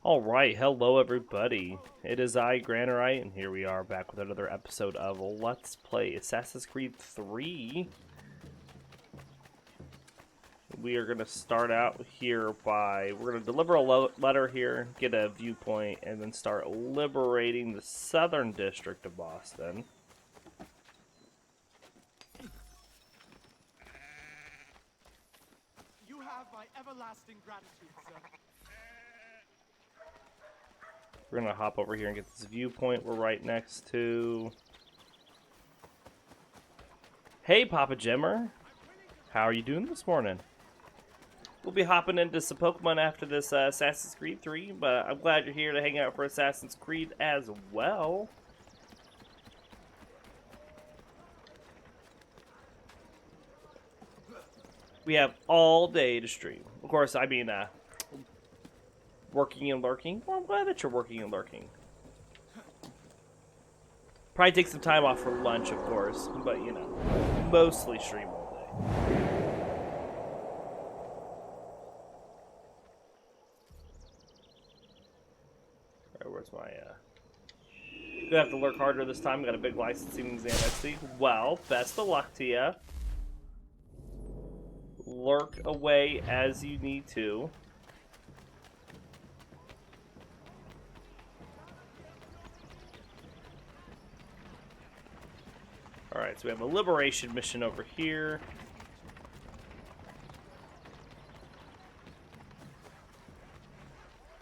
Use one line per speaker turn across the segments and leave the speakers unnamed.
Alright, hello everybody. It is I, Granarite, and here we are back with another episode of Let's Play Assassin's Creed 3. We are going to start out here we're going to deliver a letter here, get a viewpoint, and then start liberating the southern district of Boston.
You have my everlasting gratitude, sir.
We're going to hop over here and get this viewpoint we're right next to. Hey, Papa Jimmer. How are you doing this morning? We'll be hopping into some Pokemon after this Assassin's Creed 3, but I'm glad you're here to hang out for Assassin's Creed as well. We have all day to stream. Of course, I mean, working and lurking. Well, I'm glad that you're working and lurking. Probably take some time off for lunch, of course, but you know, mostly stream all day. Alright, where's my, Gonna have to lurk harder this time. Got a big licensing exam next week. Well, best of luck to you. Lurk away as you need to. Alright, so we have a liberation mission over here.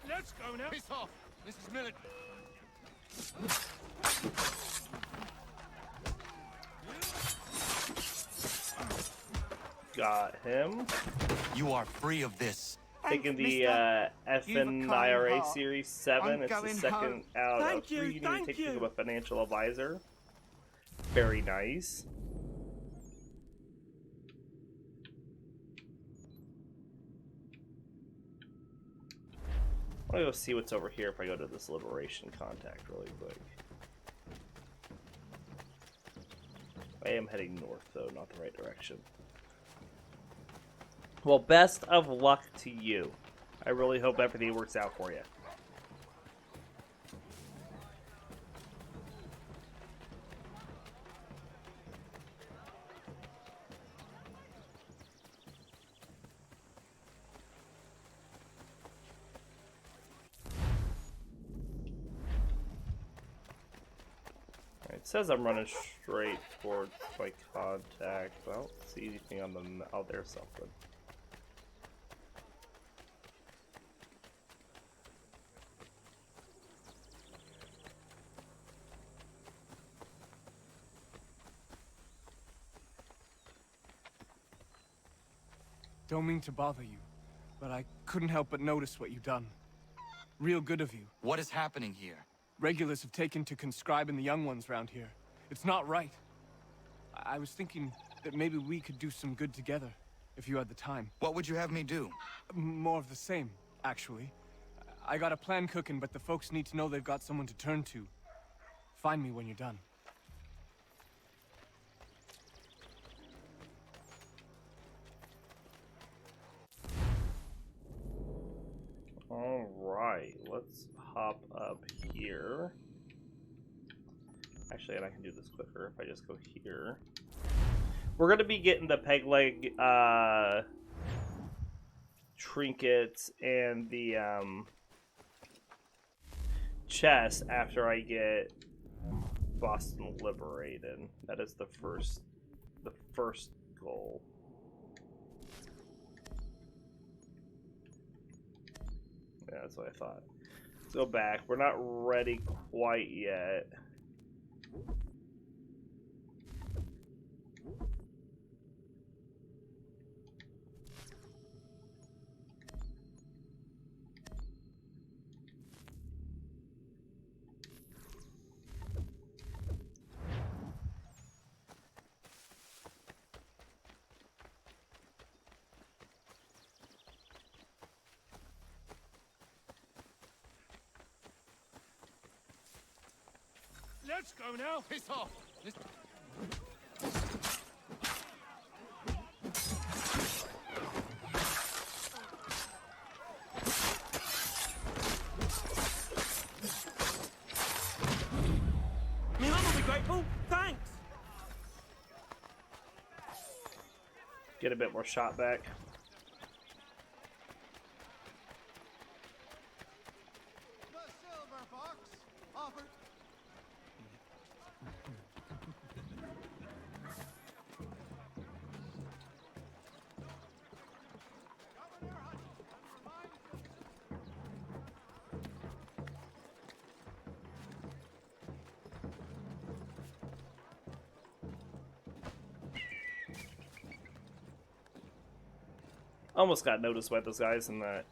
Let's go now.
Peace off. This is military.
Got him.
You are free of this.
Taking the
You've a kind
FNIRA
heart.
Series 7.
I'm
It's the
going
second
home.
out
Thank
of
you,
3 you need
thank
to take
you.
to a financial advisor. Very nice. I'm gonna go see what's over here if I go to this liberation contact really quick. I am heading north though, not the right direction. Well, best of luck to you. I really hope everything works out for you. It says I'm running straight towards my contact, but I don't see anything on the oh, there's something.
Don't mean to bother you, but I couldn't help but notice what you've done. Real good of you.
What is happening here?
Regulars have taken to conscribing the young ones round here. It's not right. I was thinking that maybe we could do some good together, if you had the time.
What would you have me do?
More of the same, actually. I got a plan cooking, but the folks need to know they've got someone to turn to. Find me when you're done.
Alright, let's hop up here. Actually, and I can do this quicker if I just go here. We're going to be getting the peg leg trinkets and the chest after I get Boston liberated. That is the first goal. Yeah, that's what I thought. Let's go back. We're not ready quite yet.
Let's go now.
Peace off. This
Get a bit more shot back.
The silver fox offered.
Almost got noticed by those guys in that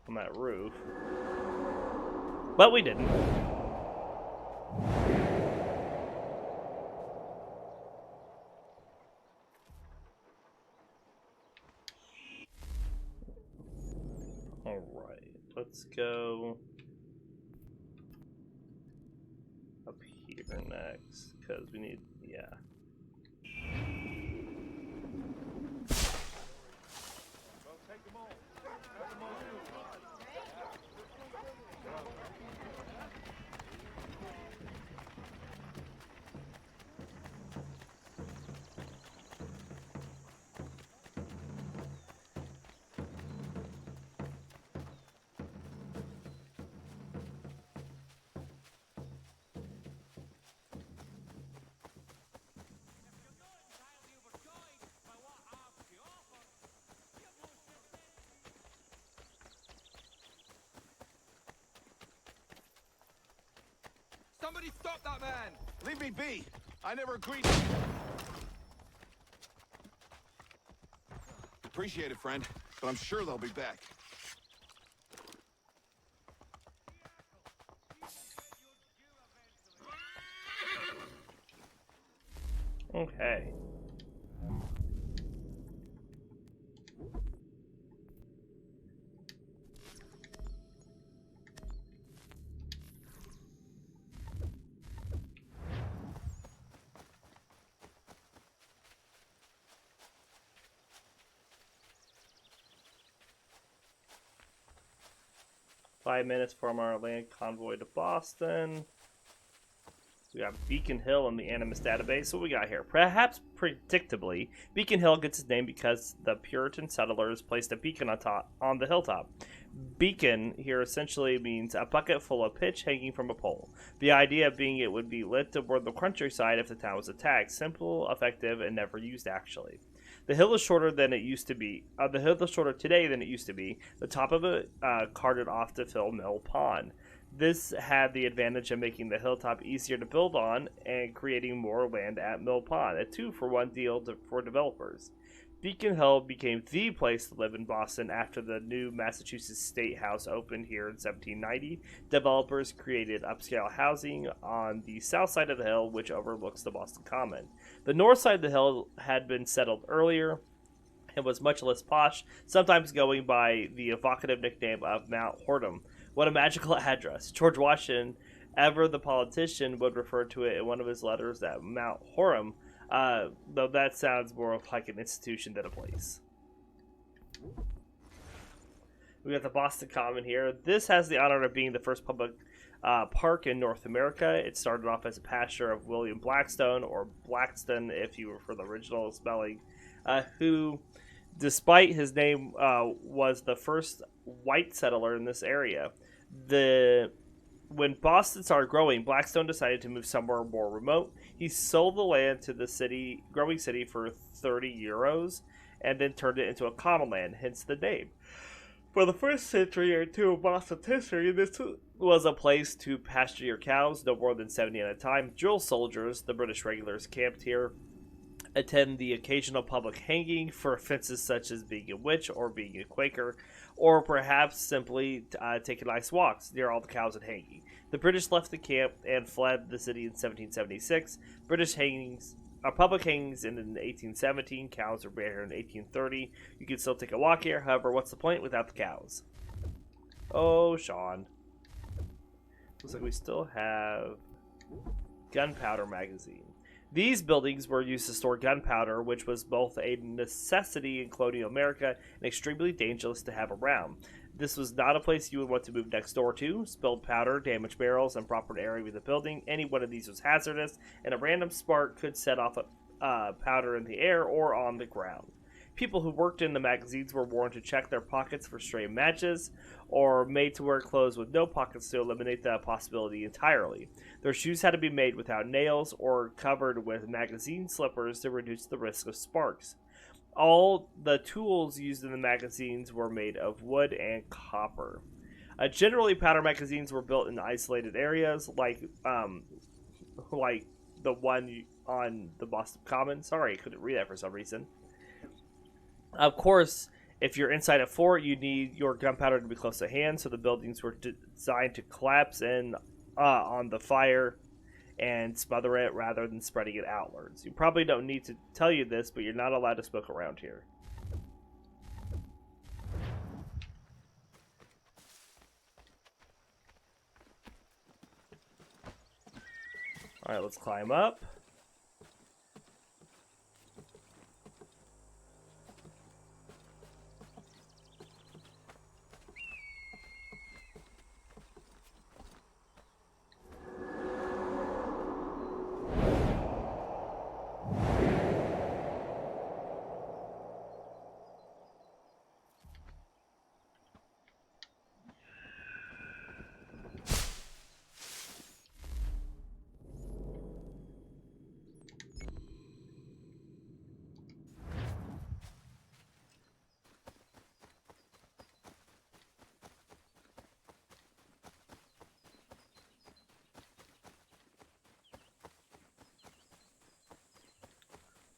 on that roof, but we didn't. All right, let's go up here next because we need, yeah.
Somebody stop that man!
Leave me be. I never agreed. Appreciate it, friend, but I'm sure they'll be back.
Okay. 5 minutes from our land convoy to Boston. We got Beacon Hill in the Animus database. What we got here? Perhaps predictably, Beacon Hill gets its name because the Puritan settlers placed a beacon on the hilltop. Beacon here essentially means a bucket full of pitch hanging from a pole. The idea being it would be lit toward the countryside if the town was attacked. Simple, effective, and never used actually. The hill is shorter than it used to be. The hill is shorter today than it used to be. The top of it carted off to fill Mill Pond. This had the advantage of making the hilltop easier to build on and creating more land at Mill Pond, a 2-for-1 deal for developers. Beacon Hill became the place to live in Boston after the new Massachusetts State House opened here in 1790. Developers created upscale housing on the south side of the hill, which overlooks the Boston Common. The north side of the hill had been settled earlier and was much less posh, sometimes going by the evocative nickname of Mount Horton. What a magical address. George Washington, ever the politician, would refer to it in one of his letters as Mount Horton, though that sounds more of like an institution than a place. We got the Boston Common here. This has the honor of being the first public park in North America. It started off as a pasture of William Blackstone, or Blackston if you were for the original spelling, who, despite his name, was the first white settler in this area. When Boston started growing, Blackstone decided to move somewhere more remote. He sold the land to the growing city for 30 euros and then turned it into a common land, hence the name. For the first century or two of Boston's history, this was a place to pasture your cows, no more than 70 at a time. Drill soldiers, the British regulars, camped here, attend the occasional public hanging for offenses such as being a witch or being a Quaker, or perhaps simply taking nice walks near all the cows and hanging. The British left the camp and fled the city in 1776. Public hangings in 1817. Cows were banned here in 1830. You can still take a walk here. However, what's the point without the cows? Oh, Sean. Looks like we still have gunpowder magazine. These buildings were used to store gunpowder, which was both a necessity in colonial America and extremely dangerous to have around. This was not a place you would want to move next door to. Spilled powder, damaged barrels, and proper area of the building. Any one of these was hazardous, and a random spark could set off powder in the air or on the ground. People who worked in the magazines were warned to check their pockets for stray matches, or made to wear clothes with no pockets to eliminate that possibility entirely. Their shoes had to be made without nails or covered with magazine slippers to reduce the risk of sparks. All the tools used in the magazines were made of wood and copper. Generally, powder magazines were built in isolated areas, like the one on the Boston Common. Sorry, I couldn't read that for some reason. Of course, if you're inside a fort, you need your gunpowder to be close at hand, so the buildings were designed to collapse in on the fire and smother it rather than spreading it outwards. You probably don't need to tell you this, but you're not allowed to smoke around here. Alright, let's climb up.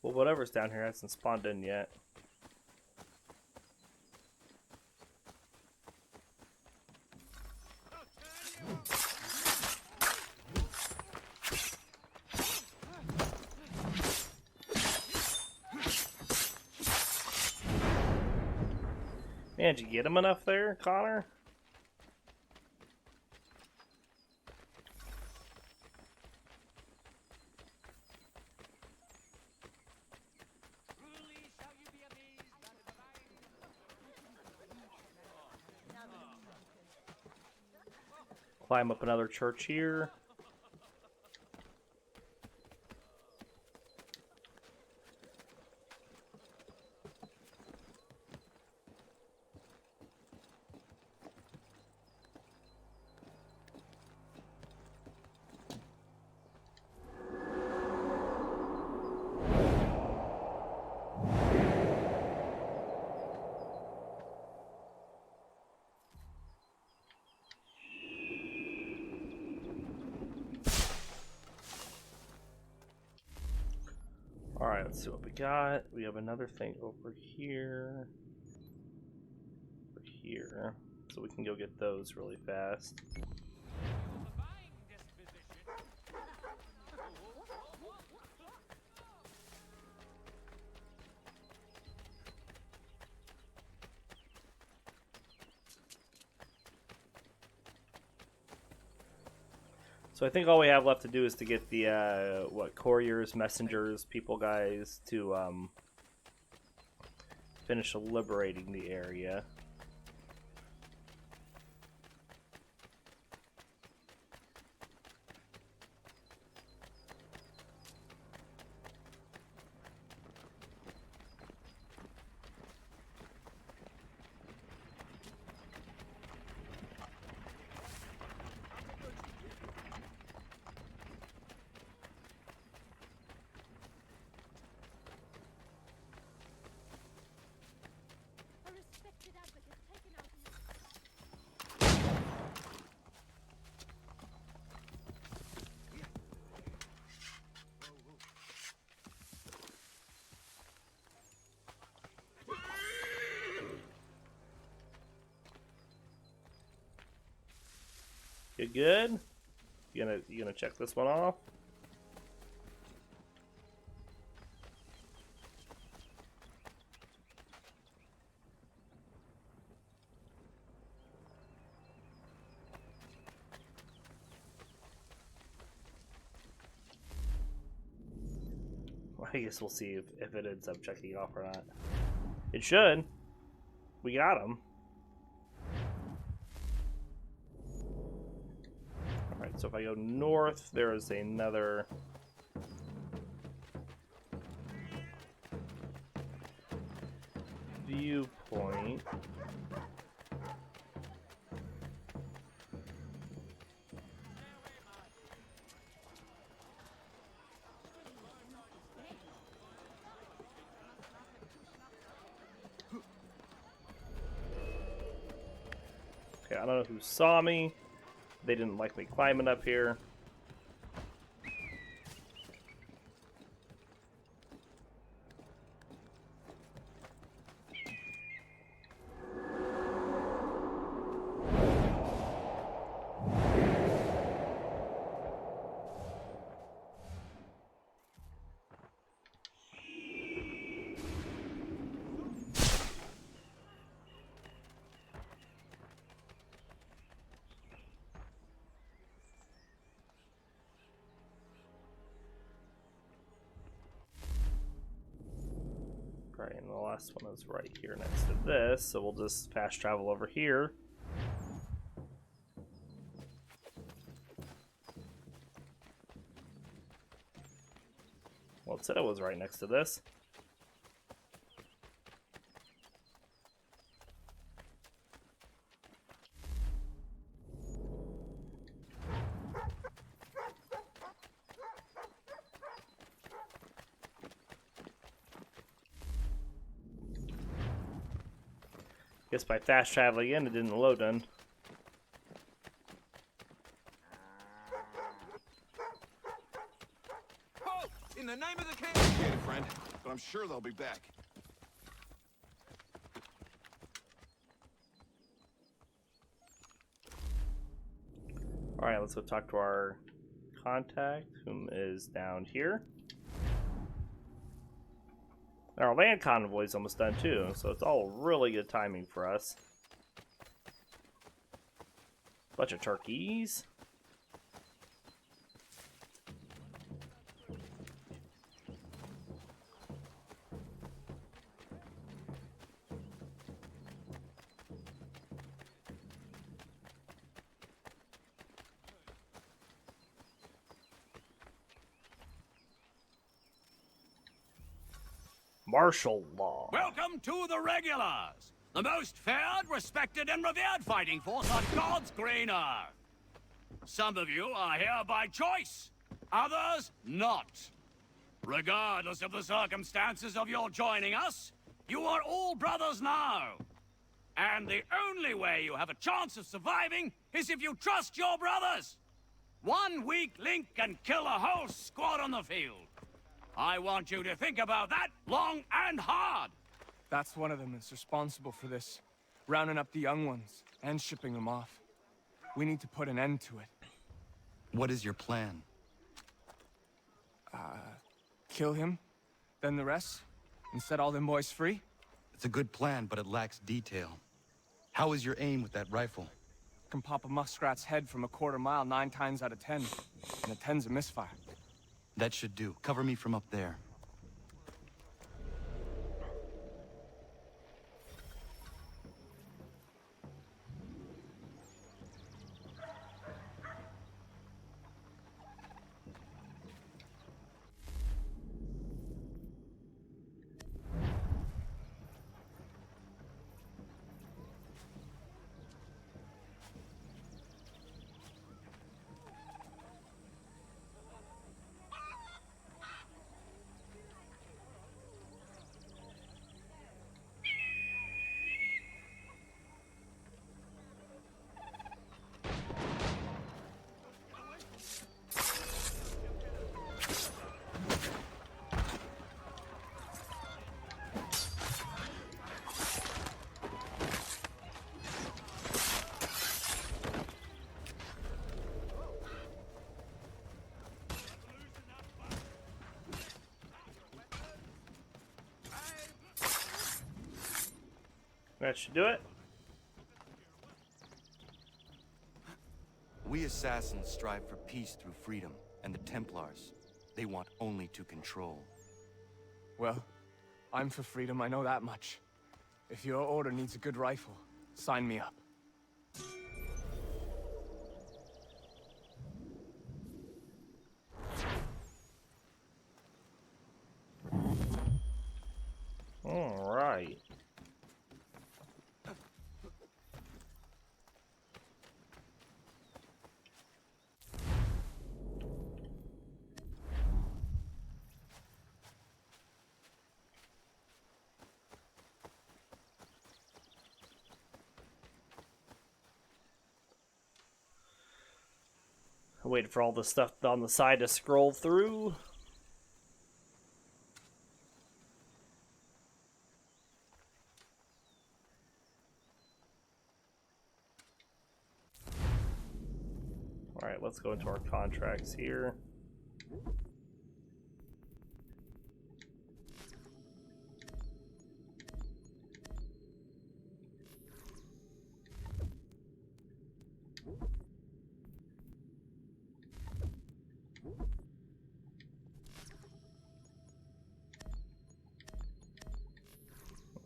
Well, whatever's down here hasn't spawned in yet. Man, did you get him enough there, Connor? Climb up another church here. Alright, let's see what we got. We have another thing over here. Over here. So we can go get those really fast. So I think all we have left to do is to get the, couriers, messengers, people guys to, finish liberating the area. You good? You gonna check this one off? I guess we'll see if it ends up checking off or not. It should. We got him. Alright, so if I go north, there is another viewpoint. Okay, I don't know who saw me. They didn't like me climbing up here. Right, and the last one is right here next to this, so we'll just fast travel over here. Well, it said it was right next to this. Guess by fast traveling again, it didn't load in.
Oh, in the name of the king! Appreciate it, friend, but I'm sure they'll be back.
Alright, let's go talk to our contact, whom is down here. And our land convoy is almost done too, so it's all really good timing for us. Bunch of turkeys. Martial law.
Welcome to the Regulars, the most feared, respected, and revered fighting force on God's green earth. Some of you are here by choice, others not. Regardless of the circumstances of your joining us, you are all brothers now. And the only way you have a chance of surviving is if you trust your brothers. One weak link can kill a whole squad on the field. I want you to think about that long and hard.
That's one of them that's responsible for this. Rounding up the young ones and shipping them off. We need to put an end to it.
What is your plan?
Kill him, then the rest, and set all them boys free?
It's a good plan, but it lacks detail. How is your aim with that rifle?
Can pop a muskrat's head from a quarter mile 9 times out of 10. And a 10's a misfire.
That should do. Cover me from up there.
That should do it.
We assassins strive for peace through freedom, and the Templars, they want only to control.
Well, I'm for freedom, I know that much. If your order needs a good rifle, sign me up.
Alright. Waiting for all the stuff on the side to scroll through. Alright, let's go into our contracts here.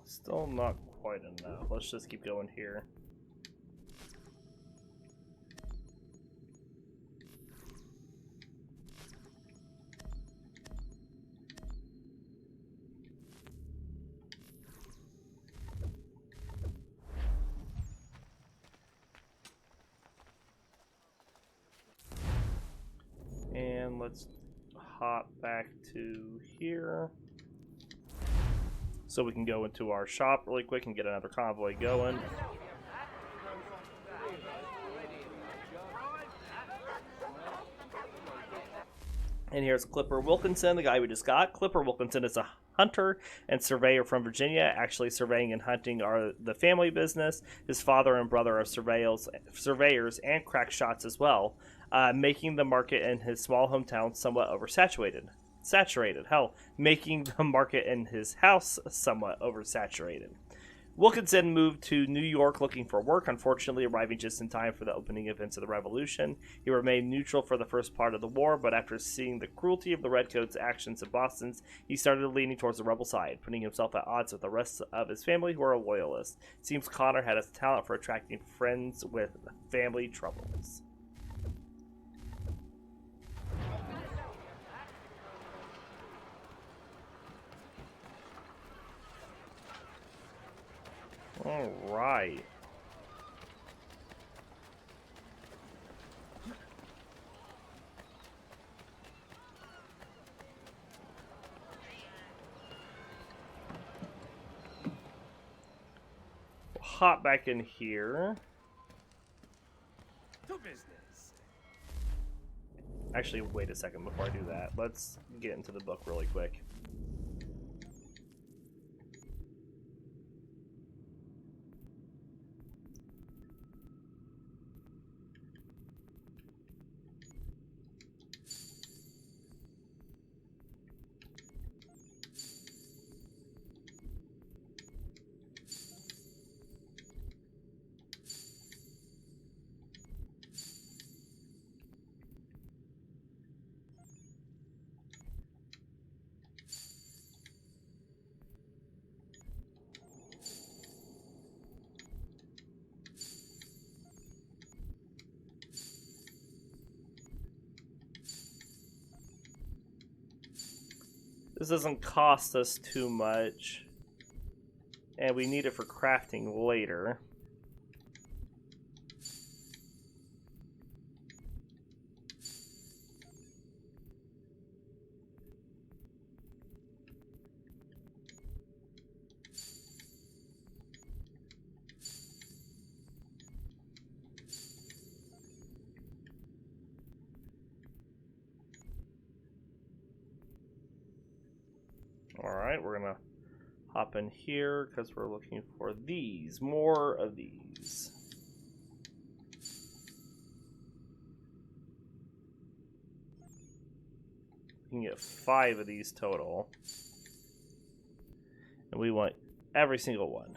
Still not quite enough. Let's just keep going here. And let's hop back to here. So we can go into our shop really quick and get another convoy going. And here's Clipper Wilkinson, the guy we just got. Clipper Wilkinson is a hunter and surveyor from Virginia. Actually, surveying and hunting are the family business. His father and brother are surveyors and crack shots as well, making the market in his small hometown somewhat oversaturated. Hell, making the market in his house somewhat oversaturated. Wilkinson moved to New York looking for work, unfortunately arriving just in time for the opening events of the Revolution. He remained neutral for the first part of the war, but after seeing the cruelty of the Redcoats' actions in Boston, he started leaning towards the rebel side, putting himself at odds with the rest of his family who are loyalists. It seems Connor had a talent for attracting friends with family troubles. All right. We'll hop back in here.
To business.
Actually, wait a second before I do that. Let's get into the book really quick. This doesn't cost us too much, and we need it for crafting later. Alright, we're gonna hop in here because we're looking for these. More of these. We can get 5 of these total. And we want every single one.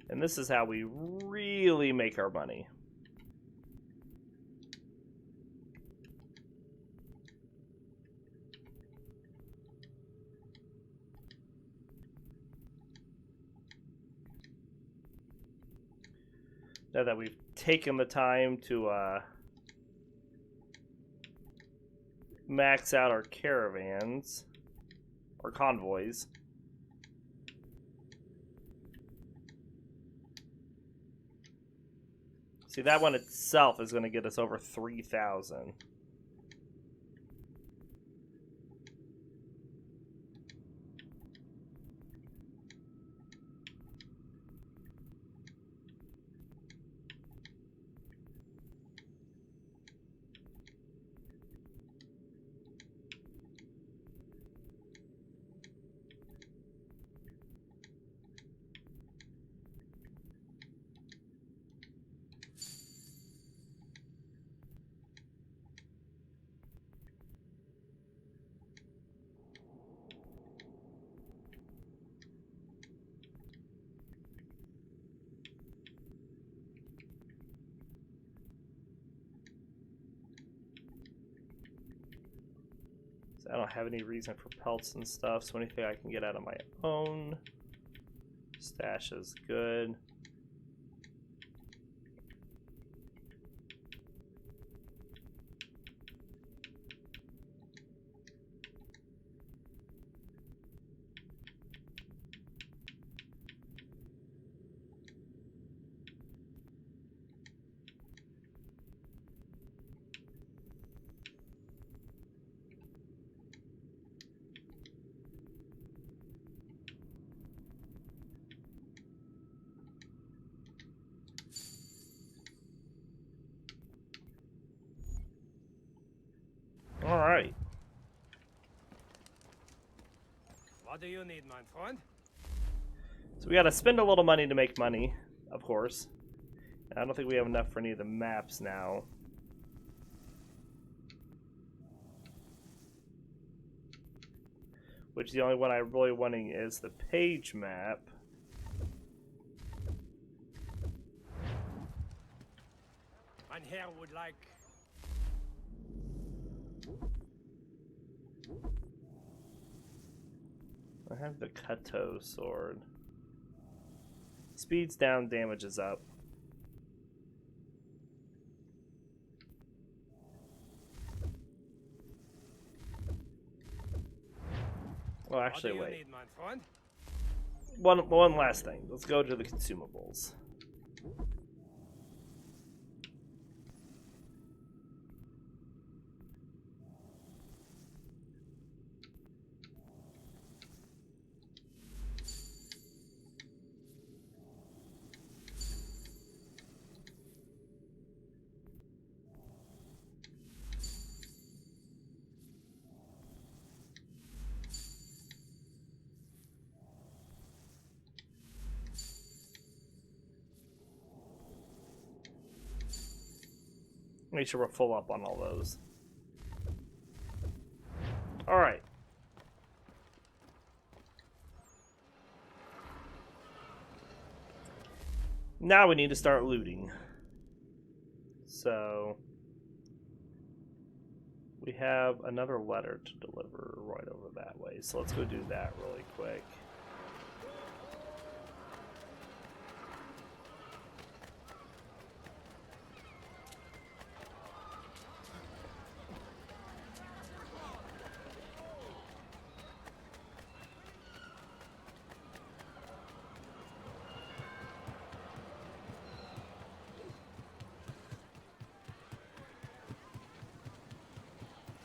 And this is how we really make our money. Now that we've taken the time to max out our caravans, or convoys. See, that one itself is going to get us over 3,000. I don't have any reason for pelts and stuff, so anything I can get out of my own. Stash is good. All right.
What do you need, my friend?
So we got to spend a little money to make money, of course. And I don't think we have enough for any of the maps now. Which the only one I'm really wanting is the page map.
Mein Herr would like...
I have the Kato sword. Speed's down, damage is up. Well, actually,
what do you
wait.
need, my friend?
One last thing. Let's go to the consumables. Make sure we're full up on all those. All right. Now we need to start looting. So we have another letter to deliver right over that way. So let's go do that really quick.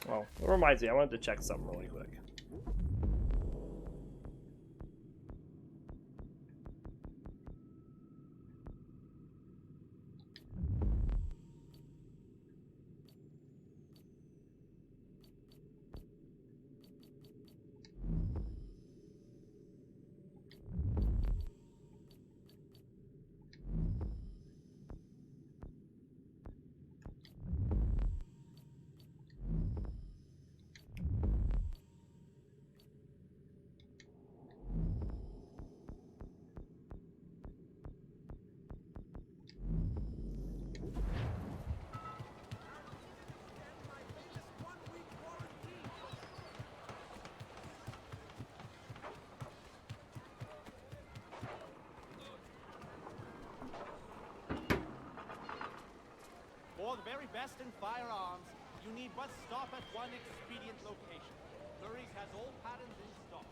Well, it reminds me, I wanted to check something really quick.
For the very best in firearms, you need but stop at one expedient location. Murray's has all patterns in stock.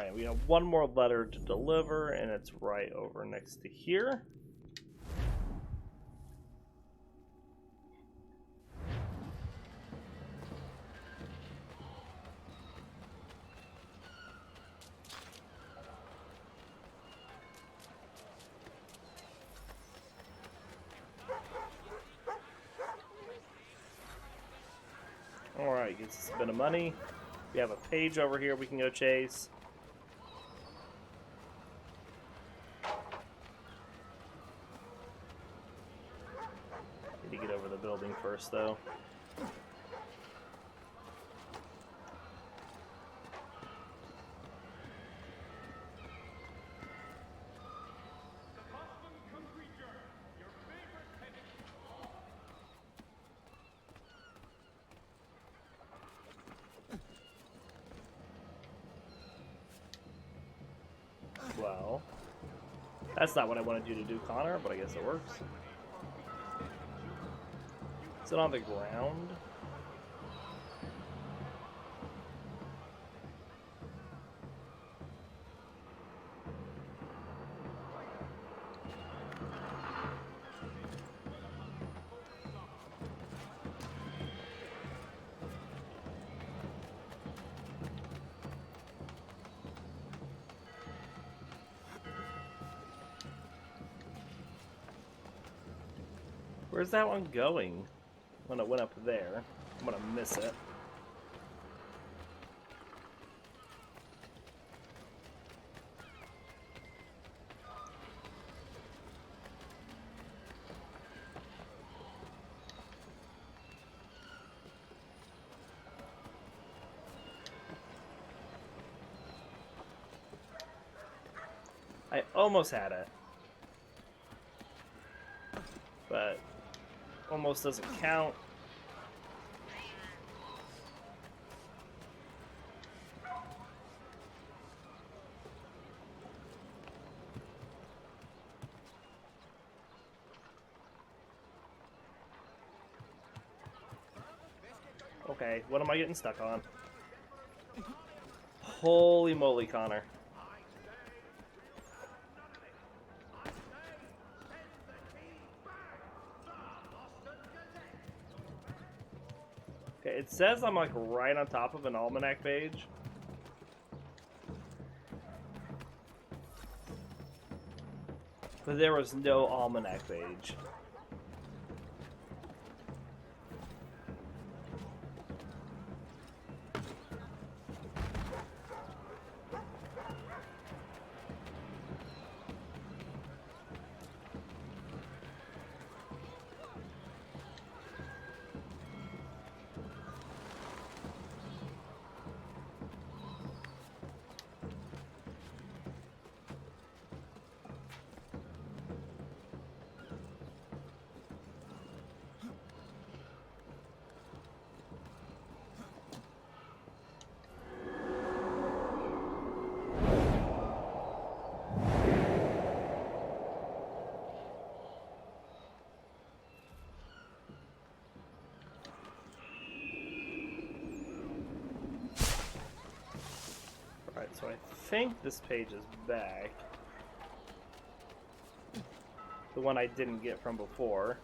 Alright, we have one more letter to deliver, and it's right over next to here. Alright, gets us a bit of money. We have a page over here we can go chase. Need to get over the building first, though. Well, that's not what I wanted you to do, Connor, but I guess it works. Is it on the ground? Where's that one going? When it went up there, I'm gonna miss it. I almost had it, but almost doesn't count. Okay, what am I getting stuck on? Holy moly, Connor. Okay, it says I'm like right on top of an almanac page. But there was no almanac page. Alright, so I think this page is back. The one I didn't get from before.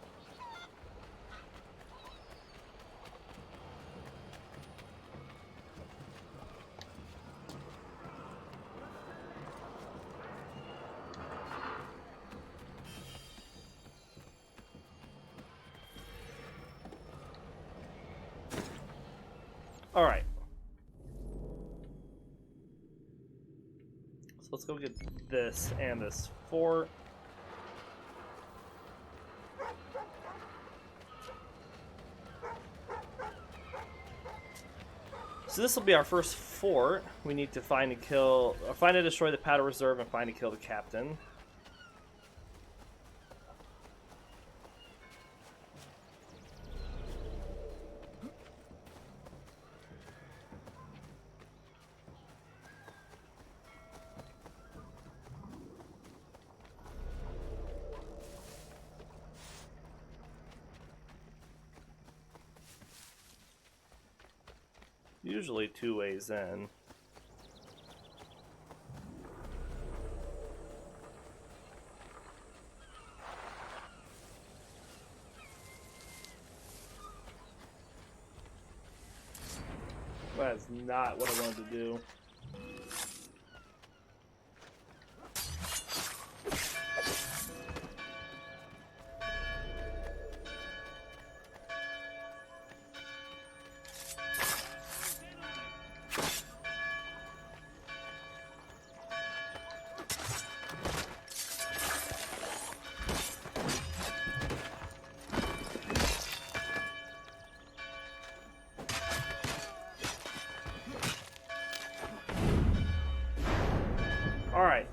Alright. So let's go get this and this fort. So this will be our first fort. We need to find and kill, or find and destroy the powder reserve and find and kill the captain. Usually 2 ways in. That's not what I wanted to do. Alright.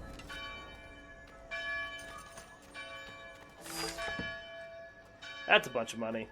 That's a bunch of money.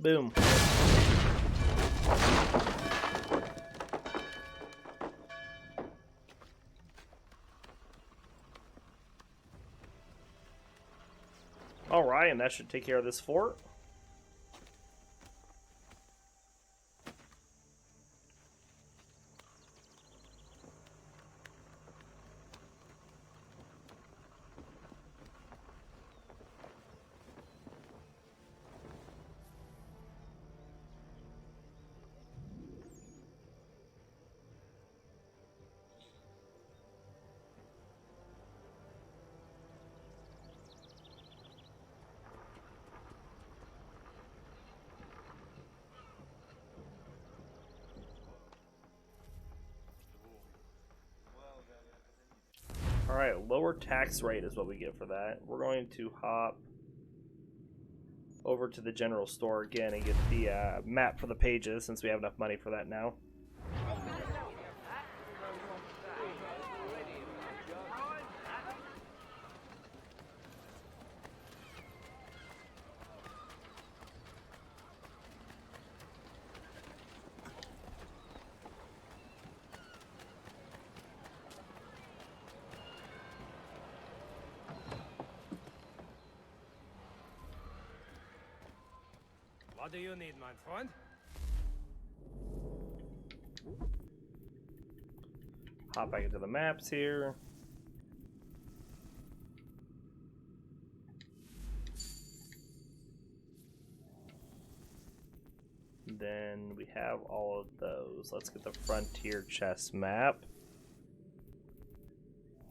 Boom. Alright, and that should take care of this fort. Alright, lower tax rate is what we get for that. We're going to hop over to the general store again and get the map for the pages, since we have enough money for that now.
What do you need, my friend?
Hop back into the maps here. Then we have all of those. Let's get the frontier chest map.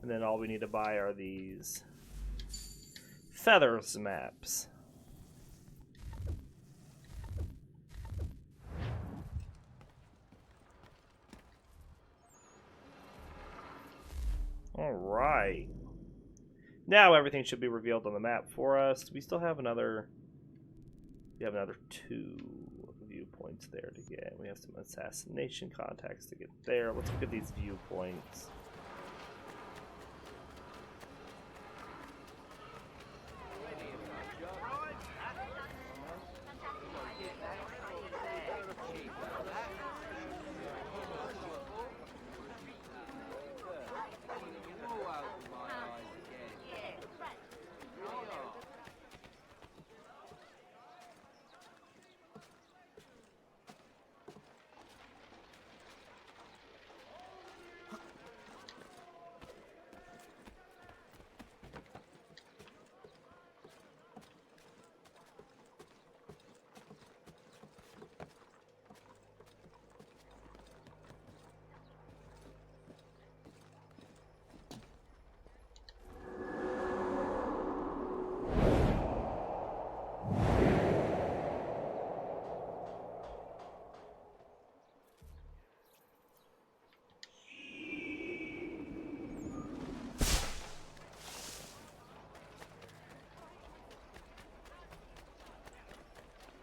And then all we need to buy are these feathers maps. Alright. Now everything should be revealed on the map for us. We still have another... We have another 2 viewpoints there to get. We have some assassination contacts to get there. Let's look at these viewpoints.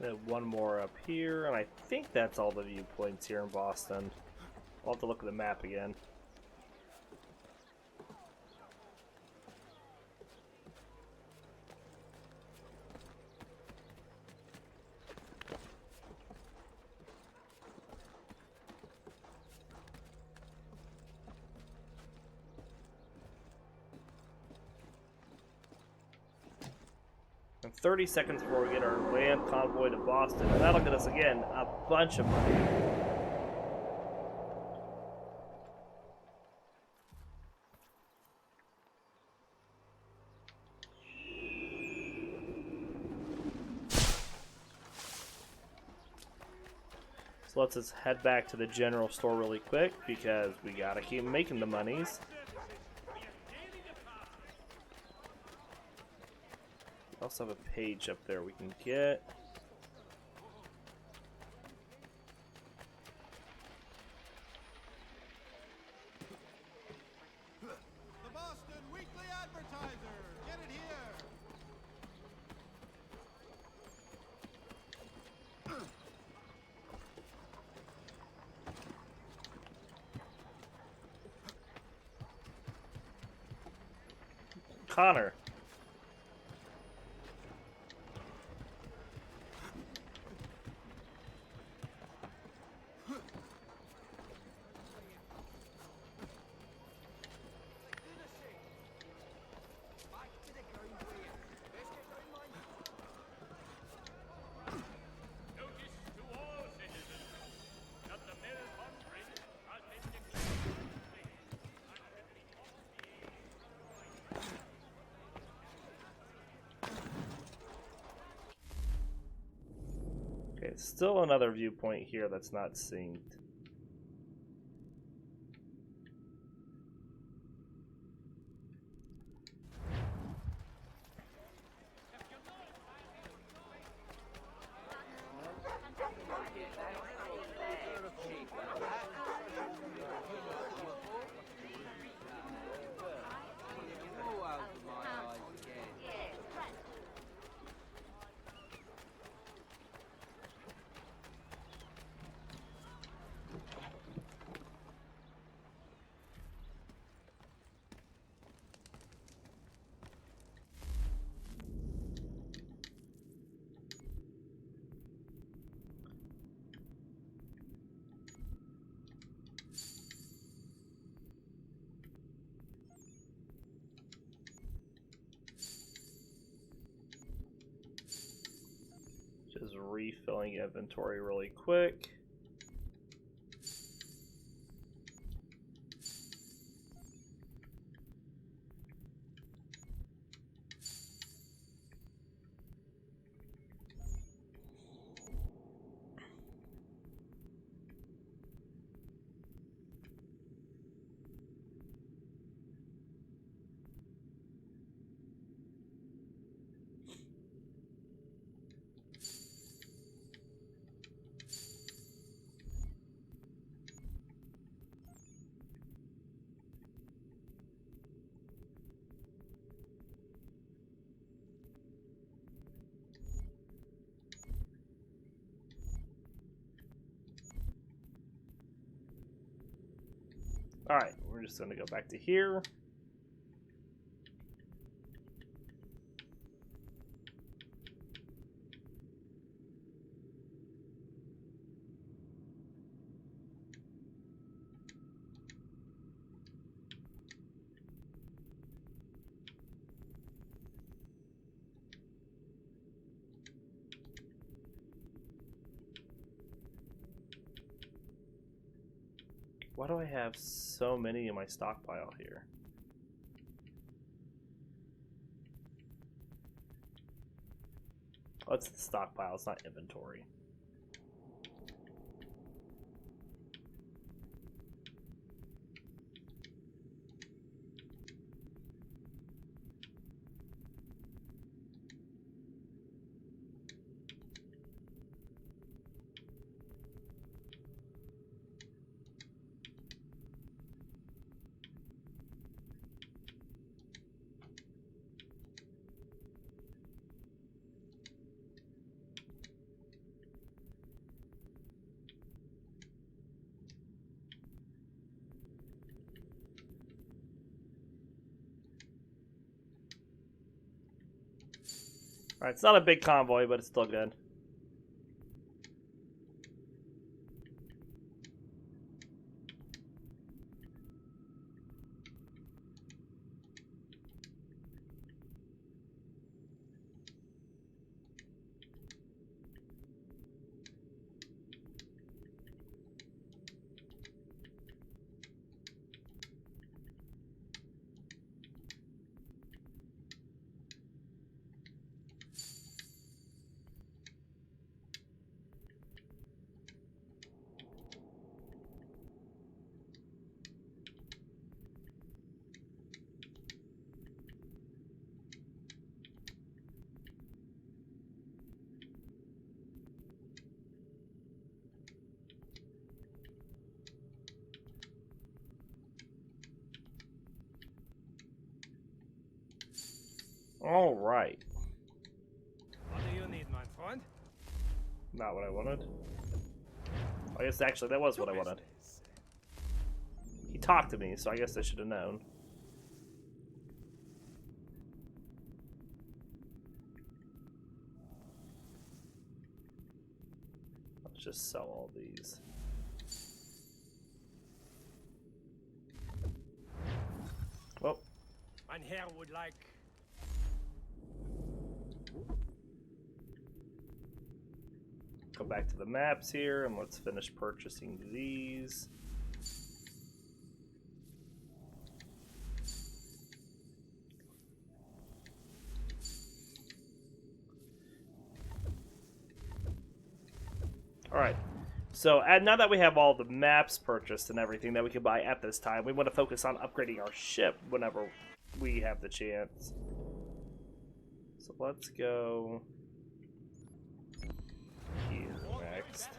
Then one more up here, and I think that's all the viewpoints here in Boston. I'll have to look at the map again. And 30 seconds before we get our land convoy to Boston, and that'll get us again a bunch of money. So let's just head back to the general store really quick because we gotta keep making the monies. We also have a page up there we can get.
The Boston Weekly Advertiser. Get it here.
Connor. Okay, still another viewpoint here that's not synced. Just refilling inventory really quick. Alright, we're just going to go back to here. Why do I have so many in my stockpile here? Oh, it's the stockpile, it's not inventory. Alright, it's not a big convoy, but it's still good. All right.
What do you need, my friend?
Not what I wanted. I guess actually that was what I wanted. He talked to me, so I guess I should have known. Let's just sell all these. Well,
Mein Herr would like.
go back to the maps here and let's finish purchasing these. Alright, so now that we have all the maps purchased and everything that we can buy at this time, we want to focus on upgrading our ship whenever we have the chance. So let's go here next.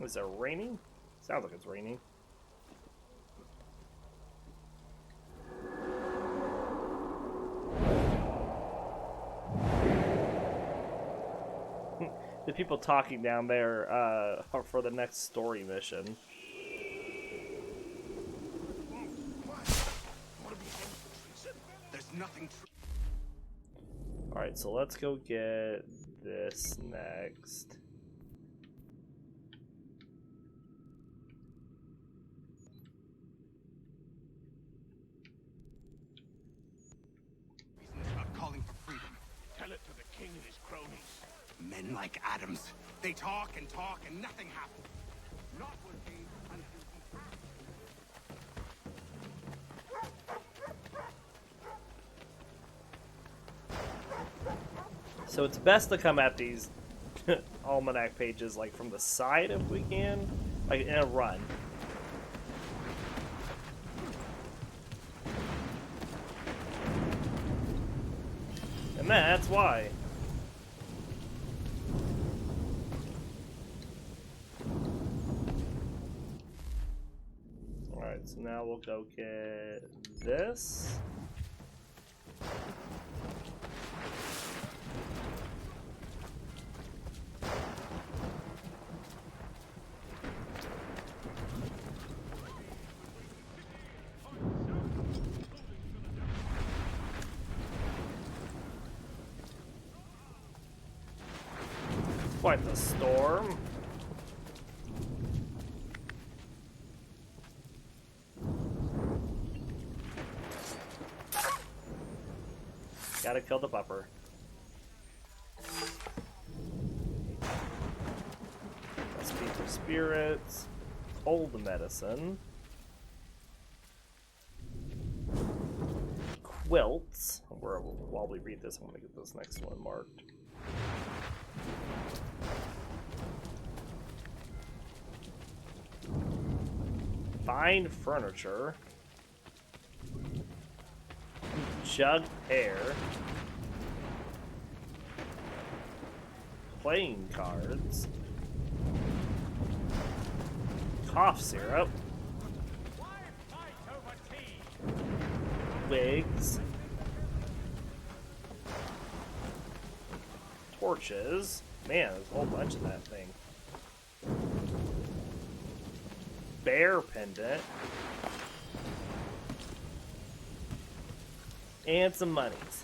Is it raining? Sounds like it's raining. The people talking down there are for the next story mission.
There's nothing.
Alright, so let's go get this next.
Reasons about calling for freedom.
Tell it to the king and his cronies.
Men like Adams. They talk and nothing happens.
Not would be until he
So it's best to come at these almanac pages like from the side if we can, like in a run. And that's why. Alright, so now we'll go get this. quite the storm. Gotta kill the bupper. Let's beat the spirits. Hold the medicine. Quilts. While we read this, I'm gonna get this next one marked. Fine furniture. Jug hair. Playing cards. Cough syrup. Wigs. Torches. Man, there's a whole bunch of that thing. Bear pendant. And some monies.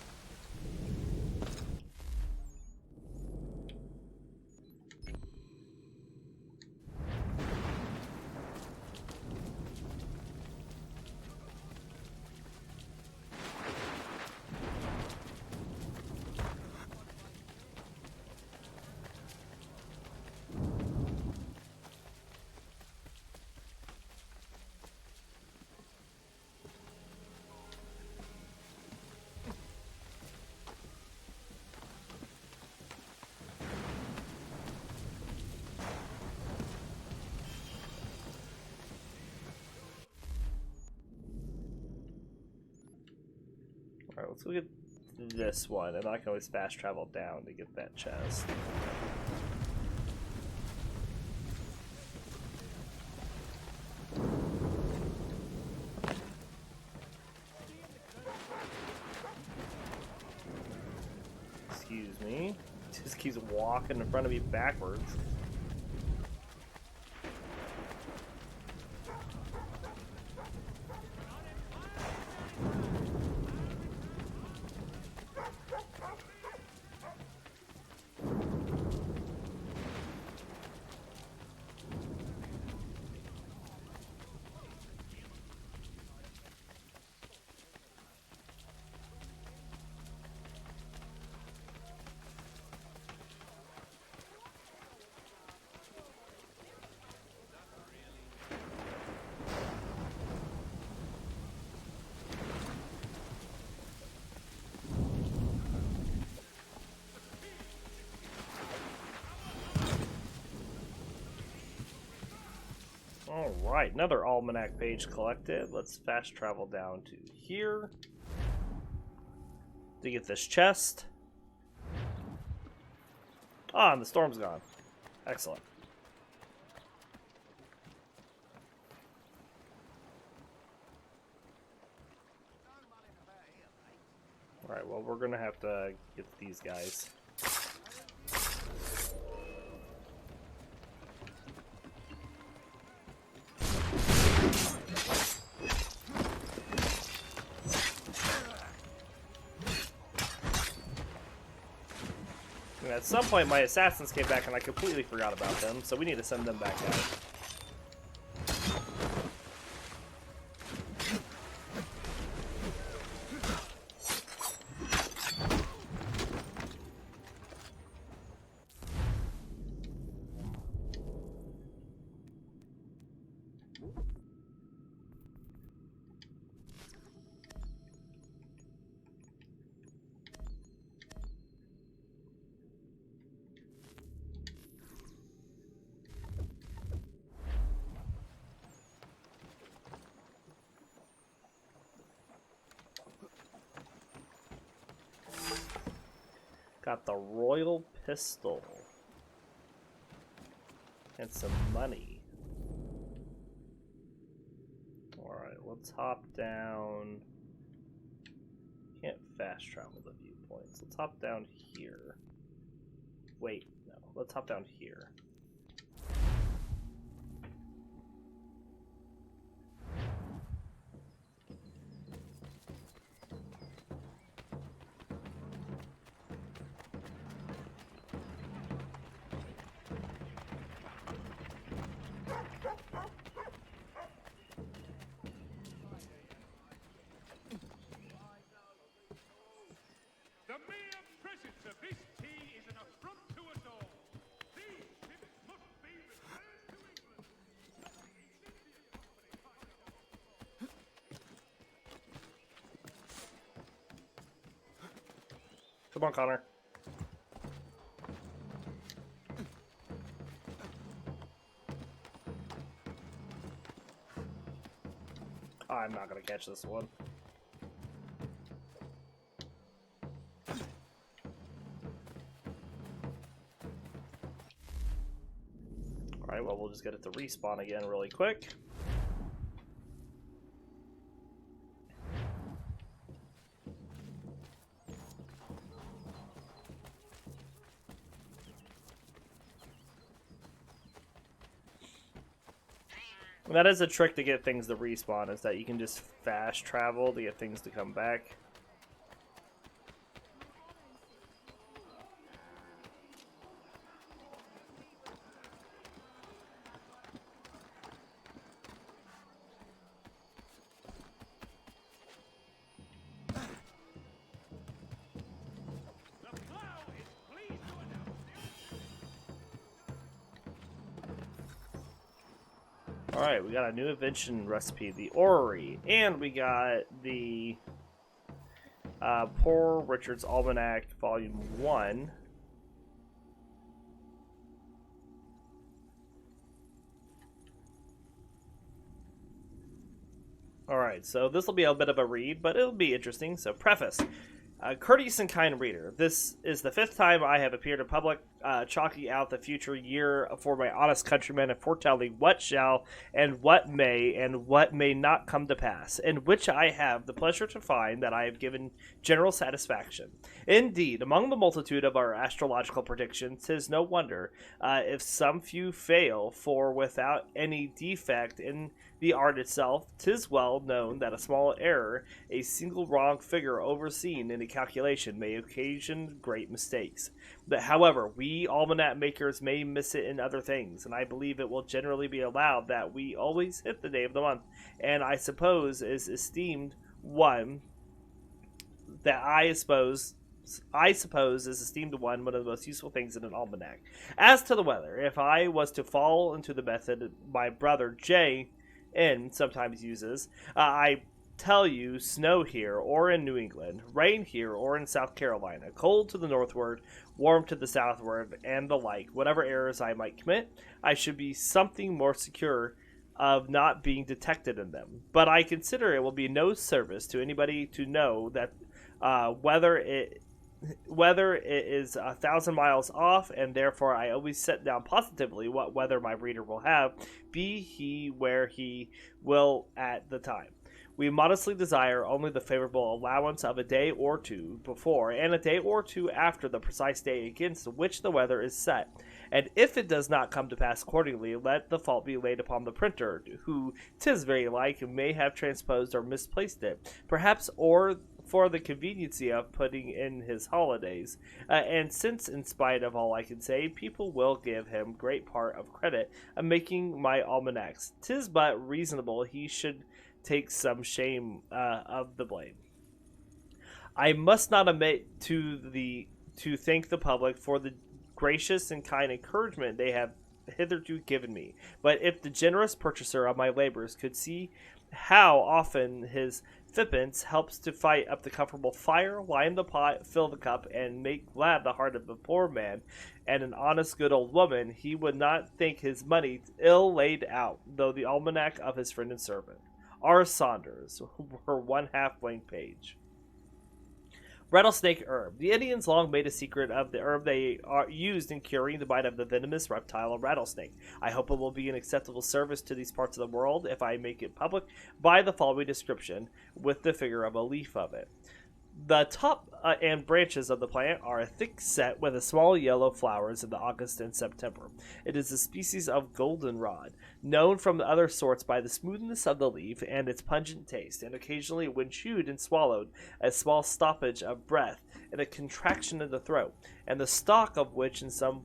Alright, let's look at this one, and I can always fast travel down to get that chest. Excuse me. Just keeps walking in front of me backwards. Alright, another almanac page collected. Let's fast travel down to here to get this chest. Ah, and the storm's gone. Excellent. Alright, well, we're gonna have to get these guys. At some point, my assassins came back and I completely forgot about them, so we need to send them back out. Got the royal pistol. And some money. Alright, let's hop down. Can't fast travel the viewpoints. Let's hop down here. Wait, no. Let's hop down here.
mere presence of this tea is an affront to us all. These ships must be returned to England.
Come on, Connor. I'm not gonna catch this one. Alright, well, we'll just get it to respawn again really quick. That is a trick to get things to respawn, is that you can just fast travel to get things to come back.
The plow is pleased to announce the
Alright, we got a new invention recipe, the orrery, and we got the Poor Richard's Almanac Volume 1. Alright, so this will be a bit of a read, but it'll be interesting. So, preface. Courteous and kind reader, this is the 5th time I have appeared in public, chalking out the future year for my honest countrymen and foretelling what shall and what may not come to pass, in which I have the pleasure to find that I have given general satisfaction. Indeed, among the multitude of our astrological predictions, 'tis no wonder if some few fail, for without any defect in the art itself, 'tis well known that a small error, a single wrong figure overseen in a calculation, may occasion great mistakes. But however, we almanac makers may miss it in other things, and I believe it will generally be allowed that we always hit the day of the month, and I suppose is esteemed one one of the most useful things in an almanac. As to the weather, if I was to fall into the method my brother J sometimes uses, I tell you, snow here or in New England, rain here or in South Carolina, cold to the northward, warm to the southward, and the like, whatever errors I might commit, I should be something more secure of not being detected in them. But I consider it will be no service to anybody to know that whether it is 1,000 miles off, and therefore I always set down positively what weather my reader will have, be he where he will at the time. We modestly desire only the favorable allowance of a day or two before, and a day or two after the precise day against which the weather is set. And if it does not come to pass accordingly, let the fault be laid upon the printer, who 'tis very like may have transposed or misplaced it, perhaps, or for the conveniency of putting in his holidays. And since, in spite of all I can say, people will give him great part of credit of making my almanacs, 'tis but reasonable he should take some shame of the blame. I must not omit to thank the public for the gracious and kind encouragement they have hitherto given me. But if the generous purchaser of my labors could see how often his fipence helps to fight up the comfortable fire, line the pot, fill the cup, and make glad the heart of a poor man and an honest good old woman, he would not think his money ill laid out, though the almanac of his friend and servant. R. Saunders, her 1/2 blank page. Rattlesnake herb. The Indians long made a secret of the herb they used in curing the bite of the venomous reptile rattlesnake. I hope it will be an acceptable service to these parts of the world if I make it public by the following description, with the figure of a leaf of it. The top and branches of the plant are thick set with small yellow flowers in the August and September. It is a species of goldenrod, known from the other sorts by the smoothness of the leaf and its pungent taste, and occasionally, when chewed and swallowed, a small stoppage of breath and a contraction in the throat, and the stalk of which in some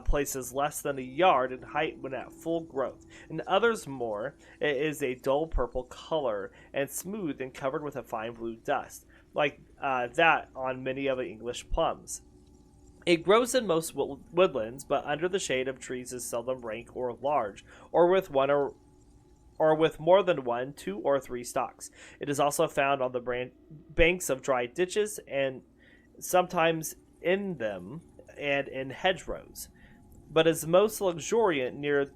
places less than a yard in height when at full growth. In others more, it is a dull purple color and smooth and covered with a fine blue dust, like that on many of the English plums. It grows in most woodlands, but under the shade of trees is seldom rank or large, or with more than 1, 2, or 3 stalks. It is also found on the banks of dry ditches, and sometimes in them and in hedgerows, but is most luxuriant near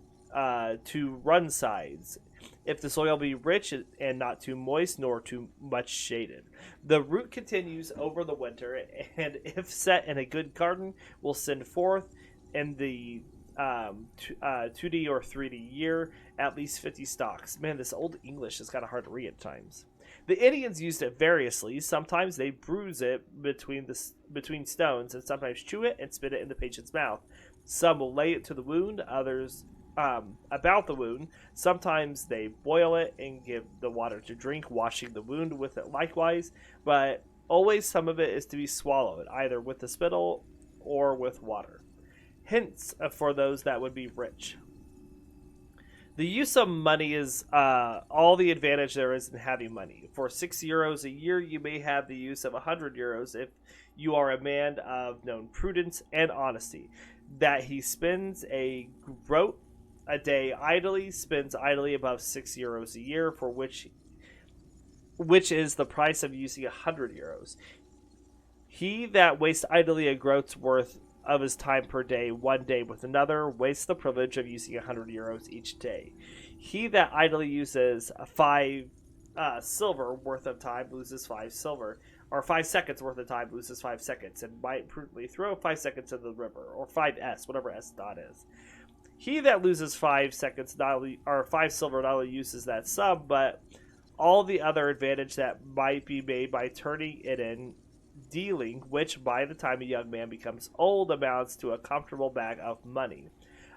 to run sides, if the soil be rich and not too moist nor too much shaded. The root continues over the winter, and if set in a good garden, will send forth in the 2D or 3D year at least 50 stalks. Man, this old English is kind of hard to read at times. The Indians used it variously. Sometimes they bruise it between stones, and sometimes chew it and spit it in the patient's mouth. Some will lay it to the wound, others about the wound. Sometimes they boil it and give the water to drink, washing the wound with it likewise, but always some of it is to be swallowed, either with the spittle or with water. Hints for those that would be rich. The use of money is all the advantage there is in having money. For €6 a year, you may have the use of €100 if you are a man of known prudence and honesty. That he spends a groat a day idly, spends idly above €6 a year, for which is the price of using €100. He that wastes idly a groat's worth of his time per day, one day with another, wastes the privilege of using €100 each day. He that idly uses 5 silver worth of time loses 5 silver, or 5 seconds worth of time loses 5 seconds, and might prudently throw 5 seconds into the river, or 5s, whatever S dot is. He that loses 5 seconds not only, or 5 silver not only uses that sum, but all the other advantage that might be made by turning it in dealing, which by the time a young man becomes old amounts to a comfortable bag of money.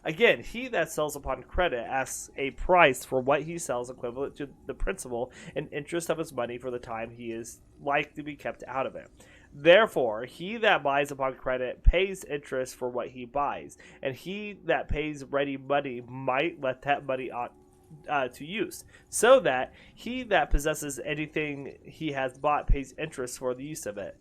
Again, he that sells upon credit asks a price for what he sells equivalent to the principal and interest of his money for the time he is like to be kept out of it. Therefore, he that buys upon credit pays interest for what he buys, and he that pays ready money might let that money to use, so that he that possesses anything he has bought pays interest for the use of it.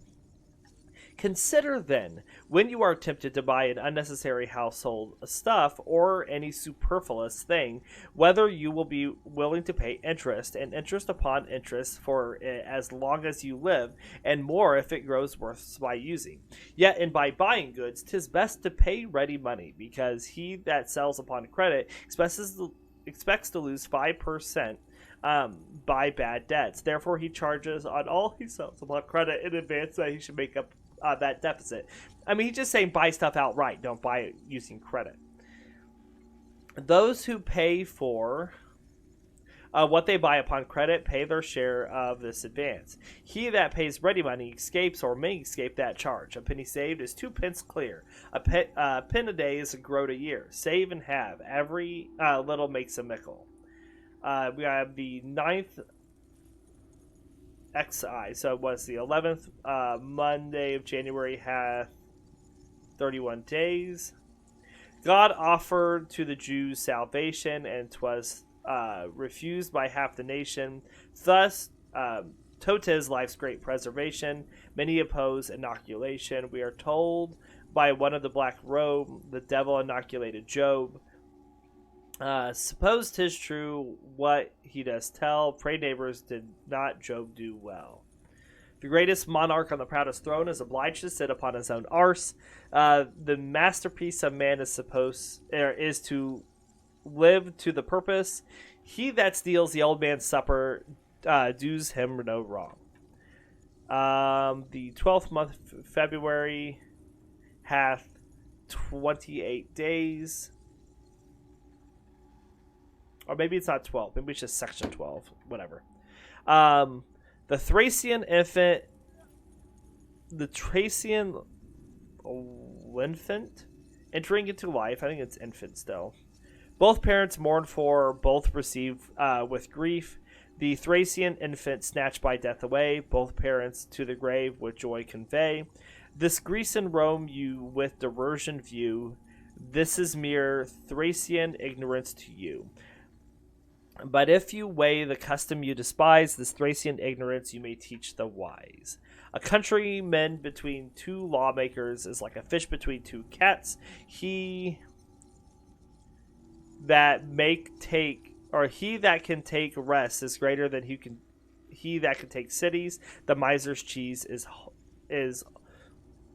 Consider then, when you are tempted to buy an unnecessary household stuff or any superfluous thing, whether you will be willing to pay interest and interest upon interest for it as long as you live, and more if it grows worse by using. Yet in by buying goods, 'tis best to pay ready money, because he that sells upon credit expects to lose 5% by bad debts. Therefore, he charges on all he sells upon credit in advance that he should make up that deficit. I mean, he's just saying buy stuff outright. Don't buy it using credit. Those who pay for what they buy upon credit pay their share of this advance. He that pays ready money escapes or may escape that charge. A penny saved is 2 pence clear. A pin a day is a groat a year. Save and have. Every little makes a mickle. We have the 9th XI, so it was the 11th Monday of January, hath 31 days. God offered to the Jews salvation, and 'twas refused by half the nation. Thus, Totes life's great preservation. Many oppose inoculation. We are told by one of the black robe, the devil inoculated Job. Suppose 'tis true what he does tell. Pray neighbors, did not Job do well? The greatest monarch on the proudest throne is obliged to sit upon his own arse. The masterpiece of man is to live to the purpose. He that steals the old man's supper does him no wrong. The 12th month of February hath 28 days. Or maybe it's not 12. Maybe it's just section 12. Whatever. The Thracian infant entering into life. I think it's infant still. Both parents mourn for, both receive with grief. The Thracian infant snatched by death away. Both parents to the grave with joy convey. This Greece and Rome you with diversion view. This is mere Thracian ignorance to you. But if you weigh the custom you despise, this Thracian ignorance you may teach the wise. A countryman between two lawmakers is like a fish between two cats. He that can take rest is greater than he that can take cities. The miser's cheese is